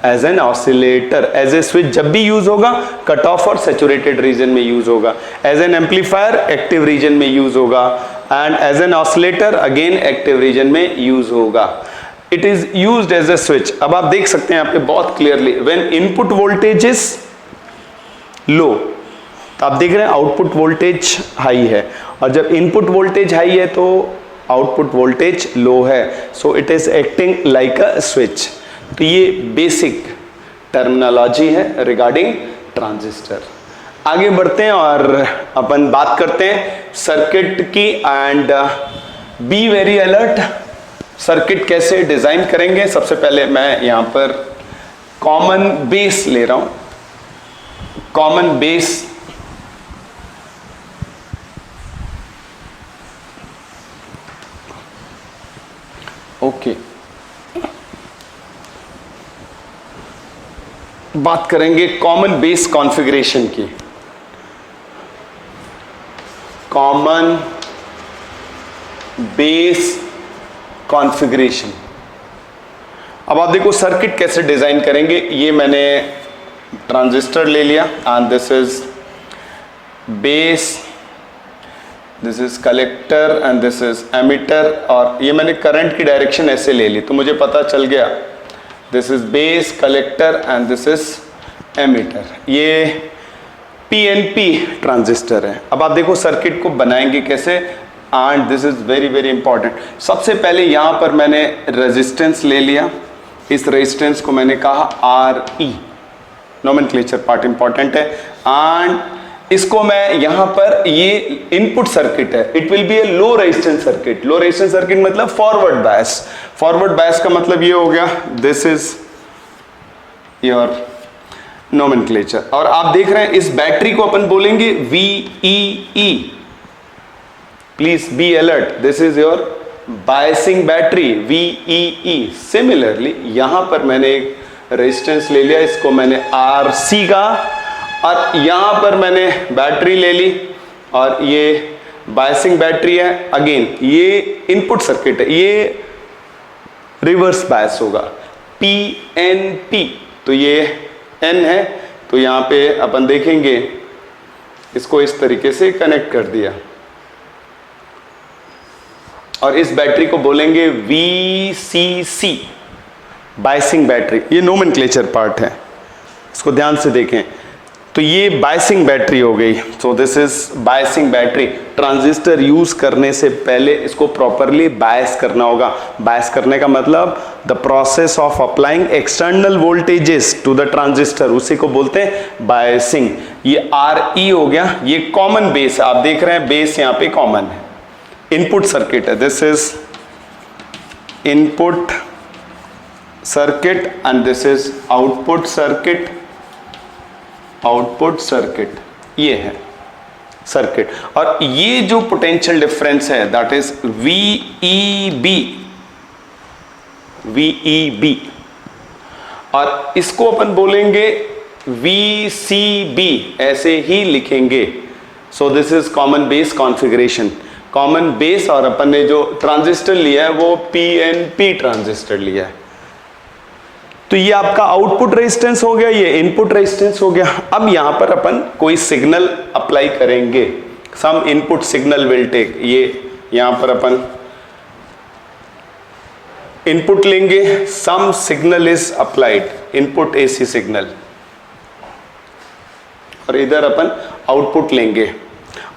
as an oscillator. As a switch जब भी यूज होगा कट ऑफ और सैचुरेटेड रीजन में यूज होगा, as an amplifier active region में यूज होगा, and as an oscillator again active region में यूज होगा। It is used as a switch. अब आप देख सकते हैं यहाँ पे बहुत clearly, when input voltage is low, तो आप देख रहे हैं आउटपुट वोल्टेज हाई है, और जब इनपुट वोल्टेज हाई है तो आउटपुट वोल्टेज लो है। So it is acting like a switch. तो ये बेसिक टर्मिनोलॉजी है रिगार्डिंग ट्रांजिस्टर। आगे बढ़ते हैं और अपन बात करते हैं सर्किट की, and be very alert. Circuit कैसे डिजाइन करेंगे, सबसे पहले मैं यहां पर कॉमन बेस ले रहा हूं, कॉमन बेस। ओके, बात करेंगे कॉमन बेस कॉन्फ़िगरेशन की। Common base configuration. अब आप देखो सर्किट कैसे डिजाइन करेंगे। ये मैंने ट्रांजिस्टर ले लिया, and this is base, this is collector and this is emitter, और ये मैंने करंट की डायरेक्शन ऐसे ले ली तो मुझे पता चल गया this is base, collector and this is emitter. ये पीएनपी ट्रांजिस्टर है। अब आप देखो सर्किट को बनाएंगे कैसे, and this is very very important. सबसे पहले यहां पर मैंने रेजिस्टेंस ले लिया, इस रेजिस्टेंस को मैंने कहा R E, nomenclature part important है। एंड इसको मैं यहां पर, ये इनपुट सर्किट है, it will B A low resistance circuit. Low resistance circuit मतलब फॉरवर्ड बायस। फॉरवर्ड बायस का मतलब ये हो गया दिस इज योर नोमेनक्लेचर। और आप देख रहे हैं इस बैटरी को अपन बोलेंगे VEE, please be alert, this is your biasing battery VEE। Similarly यहां पर मैंने एक रेजिस्टेंस ले लिया, इसको मैंने RC का, और यहां पर मैंने बैटरी ले ली, और ये बायसिंग बैटरी है। अगेन ये इनपुट सर्किट है, ये रिवर्स बायस होगा PNP। तो ये N है, तो यहां पे अपन देखेंगे इसको इस तरीके से कनेक्ट कर दिया, और इस बैटरी को बोलेंगे VCC, बायसिंग बैटरी। ये नोमेनक्लेचर पार्ट है, इसको ध्यान से देखें। तो ये बायसिंग बैटरी हो गई। सो this is biasing battery. Transistor use करने से पहले इसको प्रॉपरली बायस करना होगा। बायस करने का मतलब the process of applying external voltages to the transistor, उसी को बोलते हैं बायसिंग। ये RE हो गया, ये कॉमन बेस, आप देख रहे हैं बेस यहाँ पे कॉमन है, इनपुट सर्किट है, this is input circuit and this is output circuit, output circuit, ये है सर्किट। और ये जो पोटेंशियल डिफरेंस है दैट इज VEB, VEB, और इसको अपन बोलेंगे VCB, ऐसे ही लिखेंगे। सो this is common base configuration, common base, और अपन ने जो ट्रांजिस्टर लिया है वो PNP ट्रांजिस्टर लिया है। तो ये आपका आउटपुट रेजिस्टेंस हो गया, ये इनपुट रेजिस्टेंस हो गया। अब यहां पर अपन कोई सिग्नल अप्लाई करेंगे, some input signal will take, ये यहां पर अपन इनपुट लेंगे, some signal is applied, input AC signal, और इधर अपन आउटपुट लेंगे।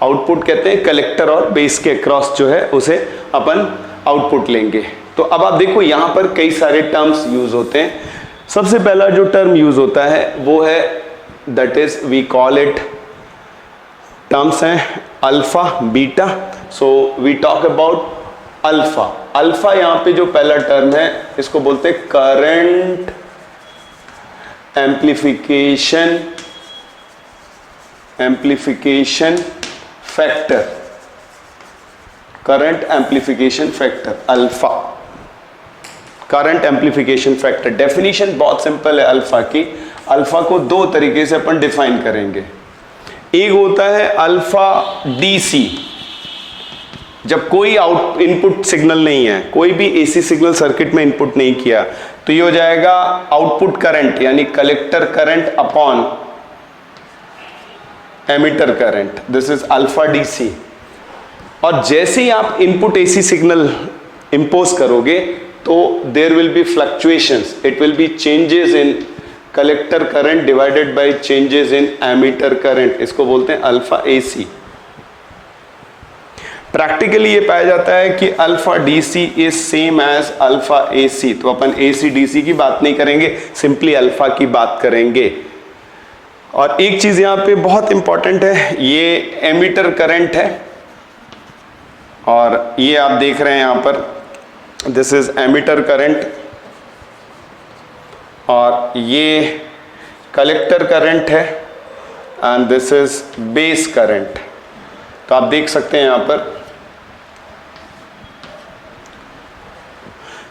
आउटपुट कहते हैं कलेक्टर और बेस के क्रॉस जो है उसे अपन आउटपुट लेंगे। तो अब आप देखो यहां पर कई सारे टर्म्स यूज होते हैं। सबसे पहला जो टर्म यूज होता है वो है that is we call it, terms हैं alpha beta. So we talk about alpha. Alpha यहां पे जो पहला टर्म है इसको बोलते हैं current amplification, amplification factor, current amplification factor alpha, current amplification factor. Definition बहुत सिंपल है अल्फा की। अल्फा को दो तरीके से अपन डिफाइन करेंगे। एक होता है अल्फा DC, जब कोई आउट इनपुट सिग्नल नहीं है, कोई भी AC सिग्नल सर्किट में इनपुट नहीं किया, तो ये हो जाएगा आउटपुट करंट यानी collector current upon emitter current, this is alpha DC। और जैसे ही आप इनपुट AC सिग्नल इंपोज करोगे तो there will be fluctuations, it will be changes in collector current divided by changes in emitter current, इसको बोलते हैं अल्फा AC। प्रैक्टिकली ये पाया जाता है कि alpha DC is same as alpha AC। तो अपन AC DC की बात नहीं करेंगे, सिंपली अल्फा की बात करेंगे। और एक चीज यहां पे बहुत इंपॉर्टेंट है, ये एमिटर करंट है और ये आप देख रहे हैं यहां पर, दिस इज एमिटर करंट, और ये कलेक्टर करंट है and this is base current. तो आप देख सकते हैं यहां पर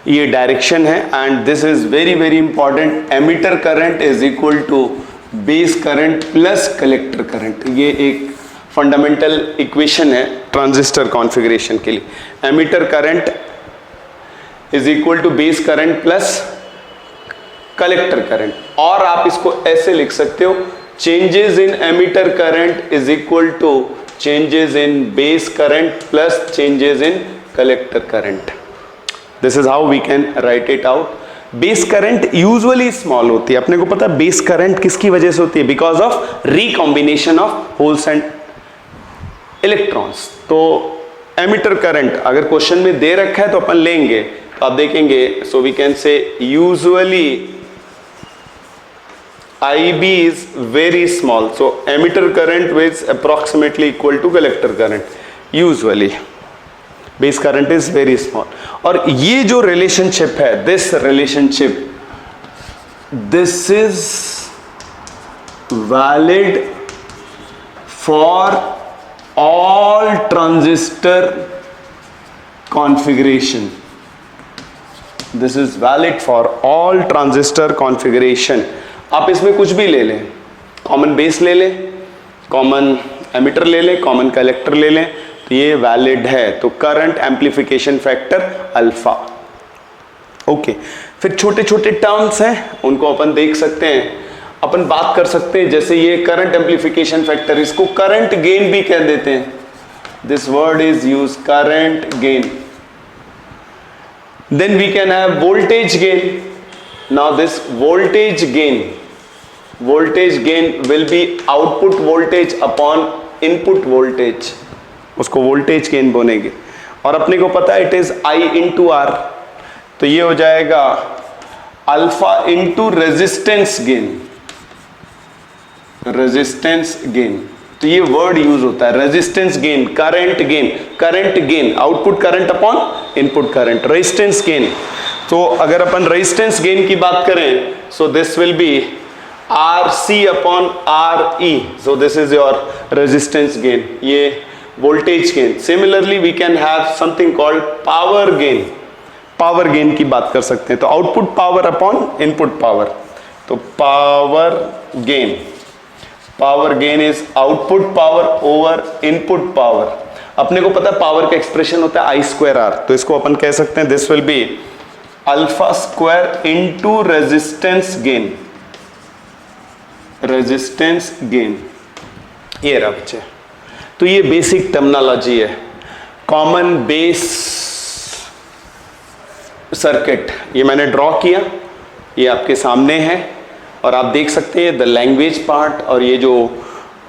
ये डायरेक्शन है and this is very very important, emitter current is equal to base current plus collector current. ये एक फंडामेंटल इक्वेशन है ट्रांजिस्टर कॉन्फ़िगरेशन के लिए। Emitter current is equal to base current plus collector current, और आप इसको ऐसे लिख सकते हो, changes in emitter current is equal to changes in base current plus changes in collector current. This is how we can write it out. Base current usually small होती है, अपने को पता है बेस करंट किसकी वजह से होती है, because of recombination of holes and electrons. तो एमिटर करंट अगर क्वेश्चन में दे रखा है तो अपन लेंगे, तो आप देखेंगे, so we can say usually IB is very small, so emitter current is approximately equal to collector current usually, base current is very small। और ये जो रिलेशनशिप है, this relationship, this is valid for all transistor configuration, this is valid for all transistor configuration. आप इसमें कुछ भी ले लें, कॉमन बेस ले लें, कॉमन एमिटर ले लें, कॉमन कलेक्टर ले लें, तो ये वैलिड है। तो current amplification factor alpha. Okay, फिर छोटे छोटे टर्म्स हैं उनको अपन देख सकते हैं, अपन बात कर सकते हैं, जैसे ये करंट एम्प्लीफिकेशन फैक्टर, इसको करंट गेन भी कह देते हैं, this word is use current gain. Then we can have voltage gain. Now this voltage gain, voltage gain will be output voltage upon input voltage, उसको voltage gain बोलेंगे। और अपने को पता है it is I into R, तो ये हो जाएगा alpha into resistance gain, resistance gain। तो ये वर्ड यूज होता है, resistance gain, current gain, current gain, output current upon input current, resistance gain. तो अगर अपन रेजिस्टेंस गेन की बात करें, so this will be RC upon RE, so this is your resistance gain, ये voltage gain. Similarly we can have something called power gain, power gain की बात कर सकते हैं, तो output power upon input power, तो power gain, power gain is output power over input power. अपने को पता है पावर का एक्सप्रेशन होता है I²R, तो इसको अपन कह सकते हैं this will be alpha square into resistance gain, resistance gain, ये रहा बच्चे। तो ये बेसिक टर्मिनोलॉजी है, कॉमन बेस सर्किट, ये मैंने ड्रॉ किया, ये आपके सामने है और आप देख सकते हैं द लैंग्वेज पार्ट, और ये जो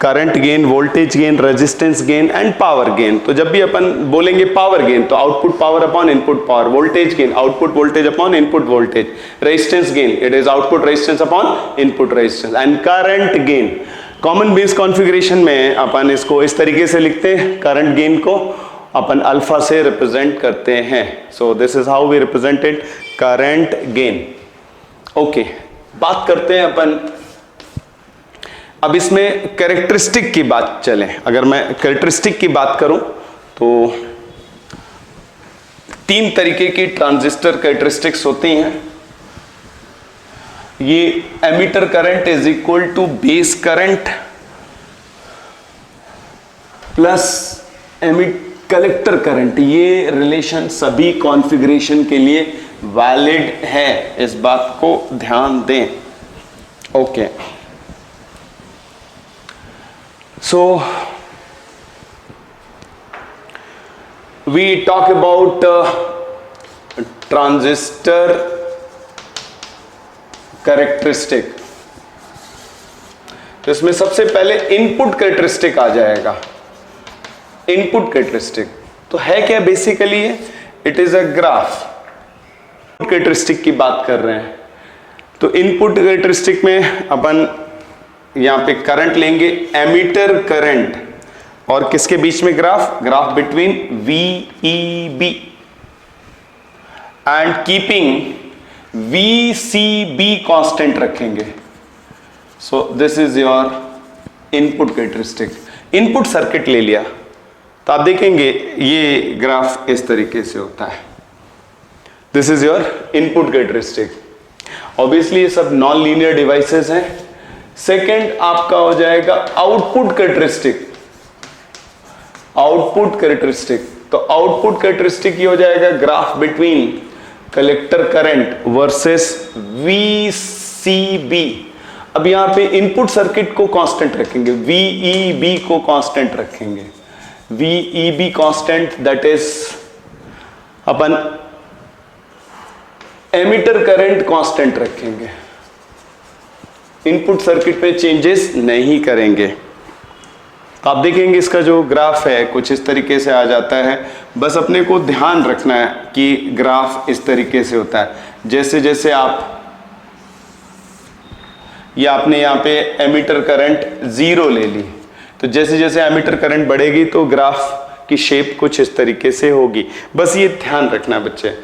current gain, voltage gain, resistance gain and power gain. तो जब भी अपन बोलेंगे पावर गेन तो output power upon input power, voltage gain output voltage upon input voltage, resistance gain it is output resistance upon input resistance, and current gain common base configuration में अपन इसको इस तरीके से लिखते हैं, करंट गेन को अपन अल्फा से रिप्रेजेंट करते हैं, so this is how we represented current gain. Okay, बात करते हैं अपन अब इसमें कैरेक्टरिस्टिक की बात चले। अगर मैं कैरेक्टरिस्टिक की बात करूं तो 3 तरीके की ट्रांजिस्टर कैरेक्टरिस्टिक्स होती हैं। ये emitter current is equal to base current plus collector current, ये रिलेशन सभी कॉन्फ़िगरेशन के लिए वैलिड है, इस बात को ध्यान दें। Okay, so we talk about transistor characteristic. तो इसमें सबसे पहले इनपुट कैरेक्टरिस्टिक आ जाएगा। इनपुट कैरेक्टरिस्टिक तो है क्या बेसिकली? है it is a graph. Characteristic की बात कर रहे हैं तो इनपुट कैरेक्टरिस्टिक में अपन यहां पे करंट लेंगे, एमीटर करंट, और किसके बीच में graph? Graph between VEB and keeping VCB constant रखेंगे। So this is your input characteristic. Input circuit ले लिया तो आप देखेंगे ये ग्राफ इस तरीके से होता है। This is your input characteristic. Obviously ये सब नॉन लीनियर डिवाइसेस हैं। सेकेंड आपका हो जाएगा आउटपुट कैरेक्टरिस्टिक। आउटपुट कैरेक्टरिस्टिक तो आउटपुट कैरेक्टरिस्टिक ये हो जाएगा graph between collector current versus VCB। अब यहां पे इनपुट सर्किट को कांस्टेंट रखेंगे, VEB को कांस्टेंट रखेंगे। VEB कांस्टेंट दैट इज अपन एमीटर करंट कांस्टेंट रखेंगे, इनपुट सर्किट पे चेंजेस नहीं करेंगे। तो आप देखेंगे इसका जो ग्राफ है कुछ इस तरीके से आ जाता है। बस अपने को ध्यान रखना है कि ग्राफ इस तरीके से होता है। जैसे जैसे आप ये आपने यहाँ पे एमीटर करंट 0 ले ली, तो जैसे जैसे एमीटर करंट बढ़ेगी तो ग्राफ की शेप कुछ इस तरीके से होगी। बस ये ध्यान रखना है बच्चे,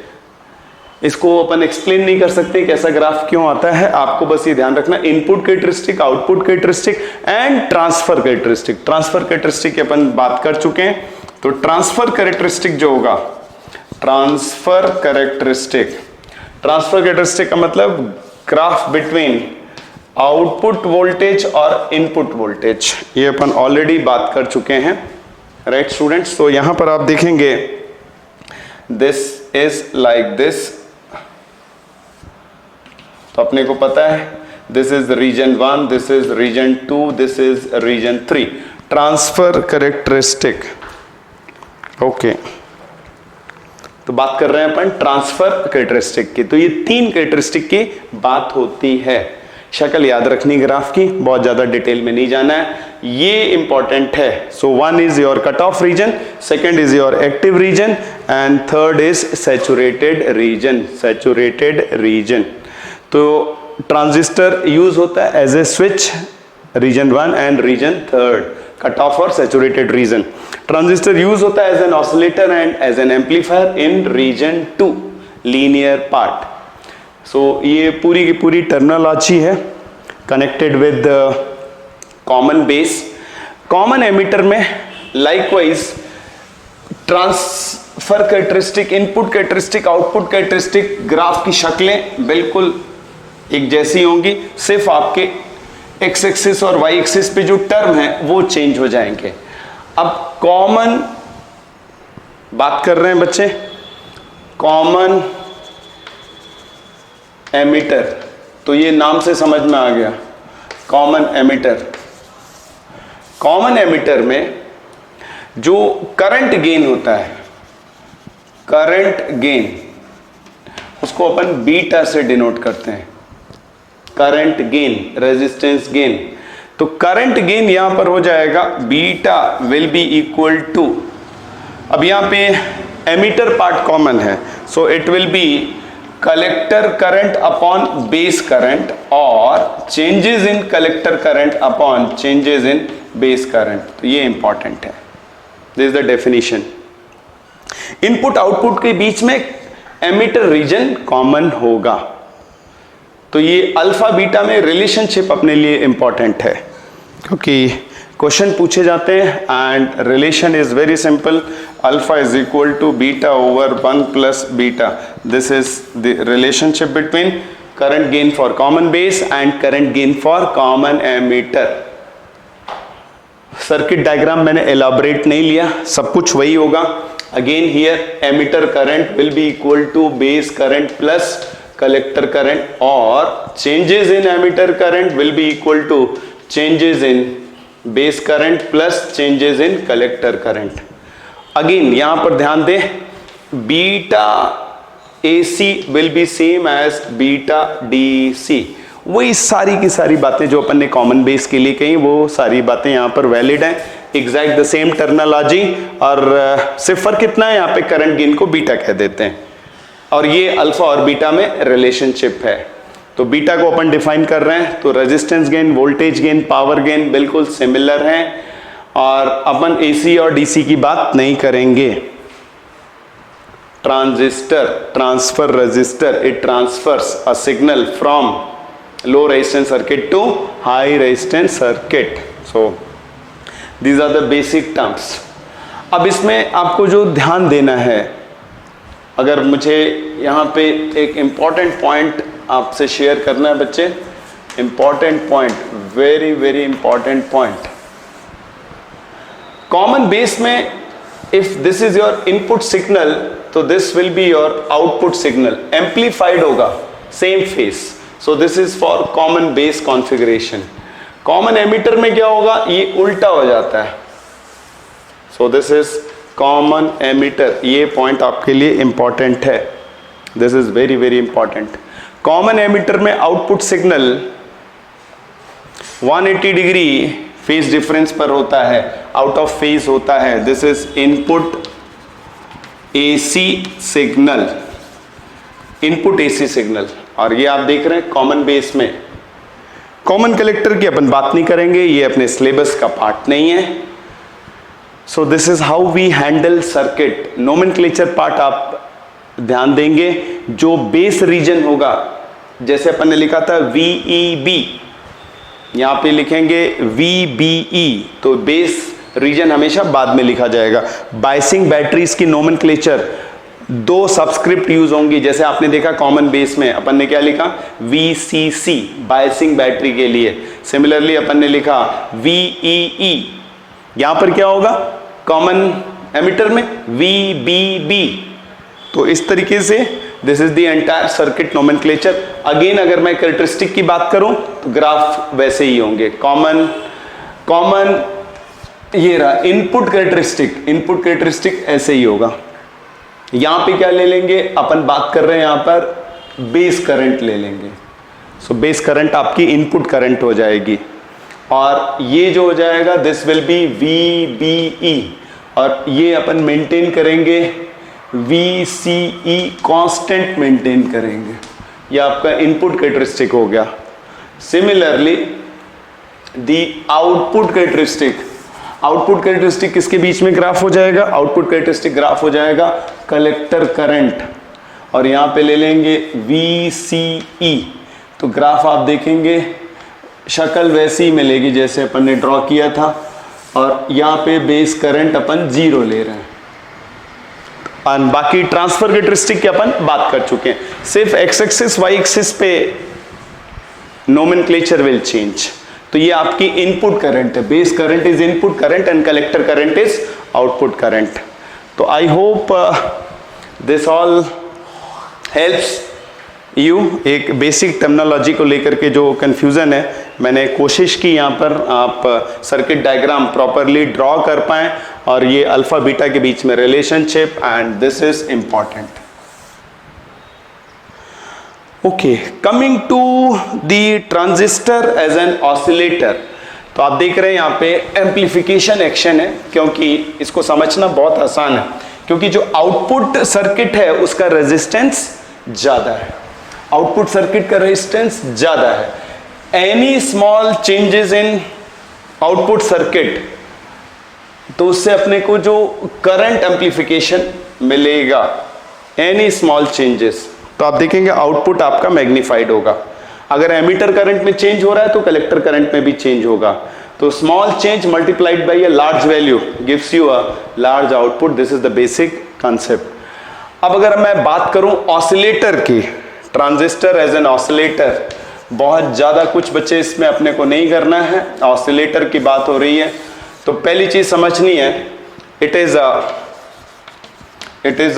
इसको अपन एक्सप्लेन नहीं कर सकते कैसा ग्राफ क्यों आता है, आपको बस ये ध्यान रखना input characteristic, output characteristic and transfer characteristic. Transfer characteristic की अपन बात कर चुके हैं। तो ट्रांसफर कैरेक्टरिस्टिक जो होगा, ट्रांसफर कैरेक्टरिस्टिक का मतलब ग्राफ बिटवीन आउटपुट वोल्टेज और इनपुट वोल्टेज, ये अपन ऑलरेडी बात कर चुके हैं, राइट स्टूडेंट्स। तो यहां पर आप देखेंगे दिस इज लाइक दिस, तो अपने को पता है this is region 1, this is region 2, this is region 3। Transfer characteristic. Okay, तो बात कर रहे हैं अपन ट्रांसफर कैरेक्टरिस्टिक की। तो ये 3 कैरेक्टरिस्टिक की बात होती है। शक्ल याद रखनी ग्राफ की, बहुत ज्यादा डिटेल में नहीं जाना है, ये इंपॉर्टेंट है। So 1 is your cut off region, second is your active region and third is saturated region. Saturated region तो ट्रांजिस्टर यूज होता है as a switch region 1 and region 3, cut off और सैचुरेटेड रीजन। ट्रांजिस्टर यूज होता है as an oscillator and as an amplifier in region 2, linear part. So ये पूरी की पूरी टर्मिनोलॉजी है connected with common base. Common emitter में likewise transfer characteristic, input characteristic, output characteristic, graph की शक्लें बिल्कुल एक जैसी होंगी, सिर्फ आपके एक्स एक्सिस और वाई एक्सिस पे जो टर्म है वो चेंज हो जाएंगे। अब कॉमन बात कर रहे हैं बच्चे, कॉमन एमिटर, तो ये नाम से समझ में आ गया कॉमन एमिटर। कॉमन एमिटर में जो करंट गेन होता है, करंट गेन, उसको अपन बीटा से डिनोट करते हैं, करंट गेन, रेजिस्टेंस गेन। तो करंट गेन यहां पर हो जाएगा beta will be equal to, अब यहां पे एमिटर पार्ट कॉमन है, so it will be collector current upon base current और changes in collector current upon changes in base current. तो ये इंपॉर्टेंट है, this is the definition. Input output के बीच में एमिटर रीजन कॉमन होगा, तो ये अल्फा बीटा में रिलेशनशिप अपने लिए इंपॉर्टेंट है क्योंकि क्वेश्चन पूछे जाते हैं and relation is very simple, alpha is equal to beta over 1 plus beta. This is the relationship between current gain for common base and current gain for common emitter. Circuit diagram मैंने एलाबोरेट नहीं लिया, सब कुछ वही होगा। Again here emitter current will be equal to base current plus collector current और changes in emitter current will be equal to changes in base current plus changes in collector current. Again यहां पर ध्यान दें, beta AC will be same as beta DC। वही सारी की सारी बातें जो अपन ने कॉमन बेस के लिए कही वो सारी बातें यहां पर वैलिड हैं, एग्जैक्ट द सेम टर्मिनोलॉजी, और सिर्फ फर्क कितना है, यहाँ पे करंट गेन को बीटा कह देते हैं और ये अल्फा और बीटा में रिलेशनशिप है। तो बीटा को अपन डिफाइन कर रहे हैं, तो resistance gain, voltage gain, power gain बिल्कुल सिमिलर हैं और अपन AC और DC की बात नहीं करेंगे। Transistor, transfer resistor, it transfers a signal from low resistance circuit to high resistance circuit. So these are the basic terms. अब इसमें आपको जो ध्यान देना है, अगर मुझे यहाँ पे एक इंपॉर्टेंट पॉइंट आपसे शेयर करना है बच्चे, important point, very very important point. Common base में if this is your input signal तो this will be your output signal, amplified होगा same phase, so this is for common base configuration. Common emitter में क्या होगा, ये उल्टा हो जाता है, so this is common emitter. ये पॉइंट आपके लिए इंपॉर्टेंट है, this is very very important. Common emitter में output signal 180 degree phase difference पर होता है, आउट ऑफ फेज होता है। This is input AC signal, input AC signal, और ये आप देख रहे हैं कॉमन बेस में। कॉमन कलेक्टर की अपन बात नहीं करेंगे, ये अपने सिलेबस का पार्ट नहीं है। So this is how we handle circuit. Nomenclature part आप ध्यान देंगे, जो बेस रीजन होगा, जैसे अपन ने लिखा था VEB, यहां पे लिखेंगे VBE, तो बेस रीजन हमेशा बाद में लिखा जाएगा। बायसिंग बैटरीज की नोमेनक्लेचर 2 सबस्क्रिप्ट यूज होंगी, जैसे आपने देखा कॉमन बेस में अपन ने क्या लिखा, VCC बायसिंग बैटरी के लिए, सिमिलरली अपन ने लिखा VEE, यहां पर क्या होगा कॉमन एमिटर में VBB। तो इस तरीके से this is the entire circuit nomenclature. Again अगर मैं कैरेक्टरिस्टिक की बात करूं तो ग्राफ वैसे ही होंगे। कॉमन ये रहा इनपुट कैरेक्टरिस्टिक, इनपुट कैरेक्टरिस्टिक ऐसे ही होगा। यहां पे क्या ले लेंगे, अपन बात कर रहे हैं यहां पर बेस करंट ले लेंगे, सो बेस करंट आपकी इनपुट करंट हो जाएगी, और ये जो हो जाएगा दिस विल बी VBE, और ये अपन मेंटेन करेंगे VCE, कांस्टेंट मेंटेन करेंगे। ये आपका इनपुट कैरेक्टरिस्टिक हो गया। सिमिलरली दी आउटपुट कैरेक्टरिस्टिक, आउटपुट कैरेक्टरिस्टिक किसके बीच में ग्राफ हो जाएगा, आउटपुट कैरेक्टरिस्टिक ग्राफ हो जाएगा कलेक्टर करंट, और यहां पे ले लेंगे VCE। तो ग्राफ आप देखेंगे शक्ल वैसी ही मिलेगी जैसे अपन ने ड्रॉ किया था, और यहाँ पे बेस करंट अपन 0 ले रहे हैं, और बाकी ट्रांसफर कैरेक्टरिस्टिक की अपन बात कर चुके हैं। सिर्फ एक्स एक्सिस वाई एक्सिस पे नोमेनक्लेचर विल चेंज। तो ये आपकी इनपुट करंट है, base current is input current and collector current is output current. तो I hope this all helps you. एक बेसिक टर्मिनोलॉजी को लेकर के जो कंफ्यूजन है, मैंने कोशिश की यहाँ पर आप सर्किट डायग्राम प्रॉपरली ड्रॉ कर पाएं, और ये अल्फा बीटा के बीच में relationship, and this is important. Okay, coming to the transistor as an oscillator. तो आप देख रहे हैं यहाँ पे एम्प्लीफिकेशन एक्शन है, क्योंकि इसको समझना बहुत आसान है, क्योंकि जो आउटपुट सर्किट है उसका रेजिस्टेंस ज्यादा है, आउटपुट सर्किट का रेजिस्टेंस ज्यादा है। Any small changes in output circuit, तो उससे अपने को जो करंट एम्प्लीफिकेशन मिलेगा, एनी स्मॉल चेंजेस, तो आप देखेंगे आउटपुट आपका मैग्नीफाइड होगा। अगर एमीटर करंट में चेंज हो रहा है तो कलेक्टर करंट में भी चेंज होगा। तो small change multiplied by a large value gives you a large output. This is the basic concept. अब अगर मैं बात करूं ऑसिलेटर की, ट्रांजिस्टर एज एन ऑसिलेटर, बहुत ज्यादा कुछ बच्चे इसमें अपने को नहीं करना है, ऑसिलेटर की बात हो रही है। तो पहली चीज समझनी है, it is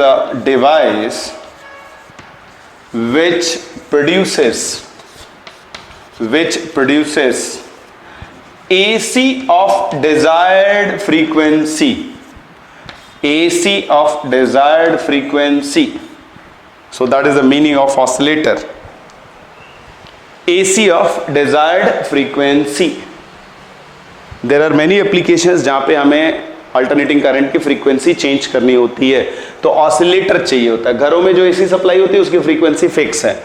a device which produces AC of desired frequency, AC of desired frequency. So that is the meaning of oscillator, AC of desired frequency. There are many applications जहाँ पे हमें अल्टरनेटिंग करंट की फ्रीक्वेंसी चेंज करनी होती है, तो ऑसिलेटर चाहिए होता है। घरों में जो एसी सप्लाई होती है उसकी फ्रीक्वेंसी फिक्स है,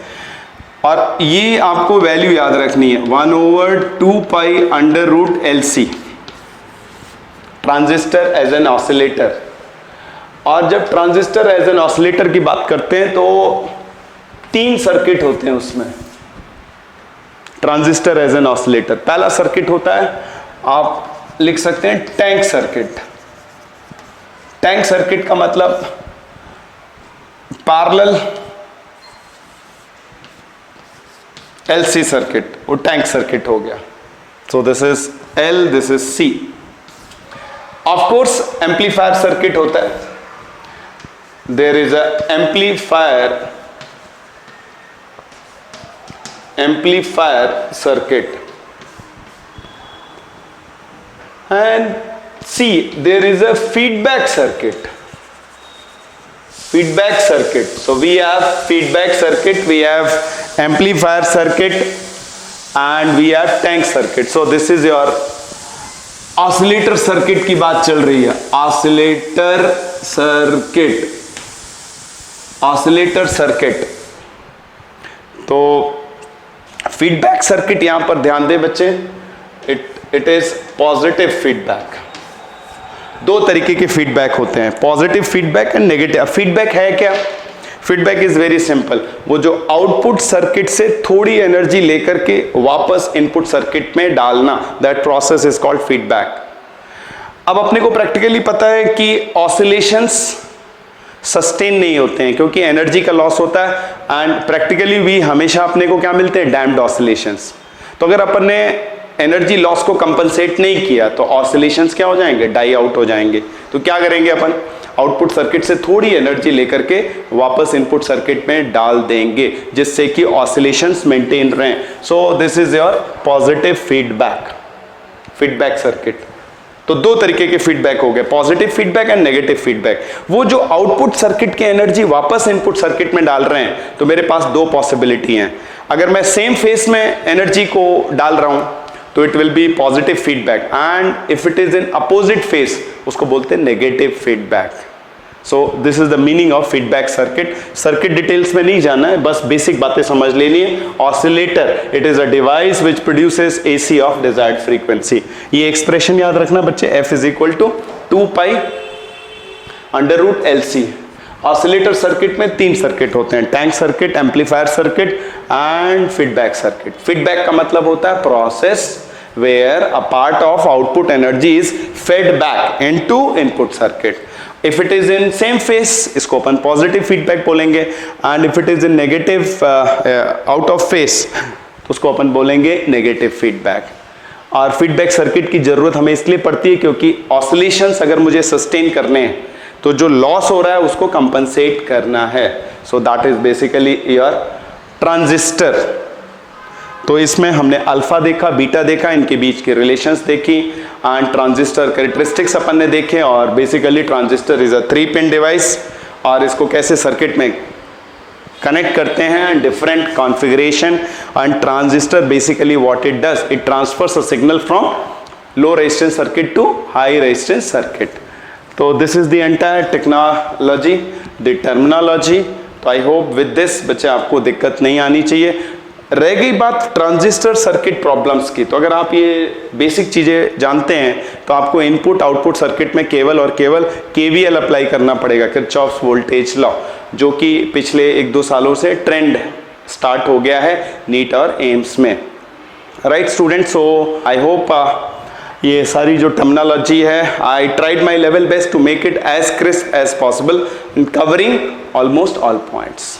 और ये आपको वैल्यू याद रखनी है 1/2 pi under root LC, transistor as an oscillator. और जब ट्रांजिस्टर एज एन ऑसिलेटर की बात करते हैं तो 3 सर्किट होते हैं उसमें, ट्रांजिस्टर एज एन ऑसिलेटर। पहला सर्किट होता है, आप लिख सकते हैं टैंक सर्किट। टैंक सर्किट का मतलब पैरेलल LC सर्किट, वो टैंक सर्किट हो गया। So this is L, this is C। Of course amplifier circuit होता है, there is a amplifier circuit, and C, there is a feedback circuit. So we have feedback circuit, we have amplifier circuit, and we have tank circuit. So this is your oscillator circuit की बात चल रही है, oscillator circuit। तो feedback circuit यहां पर ध्यान दें बच्चे, इट इज पॉजिटिव फीडबैक। 2 तरीके के फीडबैक होते हैं, positive feedback and negative feedback. है क्या फीडबैक? इज वेरी सिंपल, वो जो आउटपुट सर्किट से थोड़ी एनर्जी लेकर के वापस इनपुट सर्किट में डालना, that process is called feedback. अब अपने को प्रैक्टिकली पता है कि ऑसिलेशंस सस्टेन नहीं होते हैं क्योंकि एनर्जी का लॉस होता है, एंड प्रैक्टिकली भी हमेशा अपने को क्या मिलते हैं? Damped oscillations. तो अगर अपन ने एनर्जी लॉस को कंपनसेट नहीं किया तो ऑसिलेशंस क्या हो जाएंगे? डाई आउट हो जाएंगे। तो क्या करेंगे अपन? आउटपुट सर्किट से थोड़ी एनर्जी लेकर के वापस इनपुट सर्किट में डाल देंगे, जिससे कि ऑसिलेशंस मेंटेन रहें। सो this is your positive feedback circuit. तो 2 तरीके के फीडबैक हो गए, positive feedback and negative feedback. वो जो आउटपुट सर्किट की एनर्जी वापस इनपुट सर्किट में डाल रहे हैं, तो मेरे पास 2 पॉसिबिलिटी हैं। अगर मैं सेम फेस में एनर्जी को डाल रहा हूं तो it will B positive feedback, and if it is in opposite face उसको बोलते हैं negative feedback. So this is the meaning of feedback circuit. Circuit details में नहीं जाना है, बस बेसिक बातें समझ लेनी है. Oscillator, it is a device which produces AC of desired frequency. ये एक्सप्रेशन याद रखना बच्चे, F is equal to 2 pi under root LC. Oscillator circuit में 3 सर्किट होते हैं, tank circuit, amplifier circuit and feedback circuit. Feedback का मतलब होता है process where a part of output energy is fed back into input circuit. If it is in same phase, इसको अपन positive feedback बोलेंगे, and if it is in negative out of phase, तो उसको अपन बोलेंगे negative feedback. और feedback circuit की जरूरत हमें इसलिए पड़ती है क्योंकि oscillations अगर मुझे sustain करने हैं तो जो loss हो रहा है उसको compensate करना है. So that is basically your transistor. तो इसमें हमने अल्फा देखा, बीटा देखा, इनके बीच के रिलेशंस देखी एंड ट्रांजिस्टर कैरेक्टरिस्टिक्स अपन ने देखे. और basically transistor is a three pin device और इसको कैसे सर्किट में कनेक्ट करते हैं, different configuration. And transistor basically what it does, it transfers a signal from low resistance circuit to high resistance circuit. तो this is the entire technology, the terminology. तो आई होप विद दिस बच्चे आपको दिक्कत नहीं आनी चाहिए. रह गई बात ट्रांजिस्टर सर्किट प्रॉब्लम्स की, तो अगर आप ये बेसिक चीज़ें जानते हैं तो आपको इनपुट आउटपुट सर्किट में केवल और केवल KVL अप्लाई करना पड़ेगा, किरचॉफ्स वोल्टेज लॉ, जो कि पिछले 1-2 सालों से ट्रेंड स्टार्ट हो गया है नीट और एम्स में. Right students, so I hope ये सारी जो टर्मिनोलॉजी है, I tried my level best to make it as crisp as possible in covering almost all points.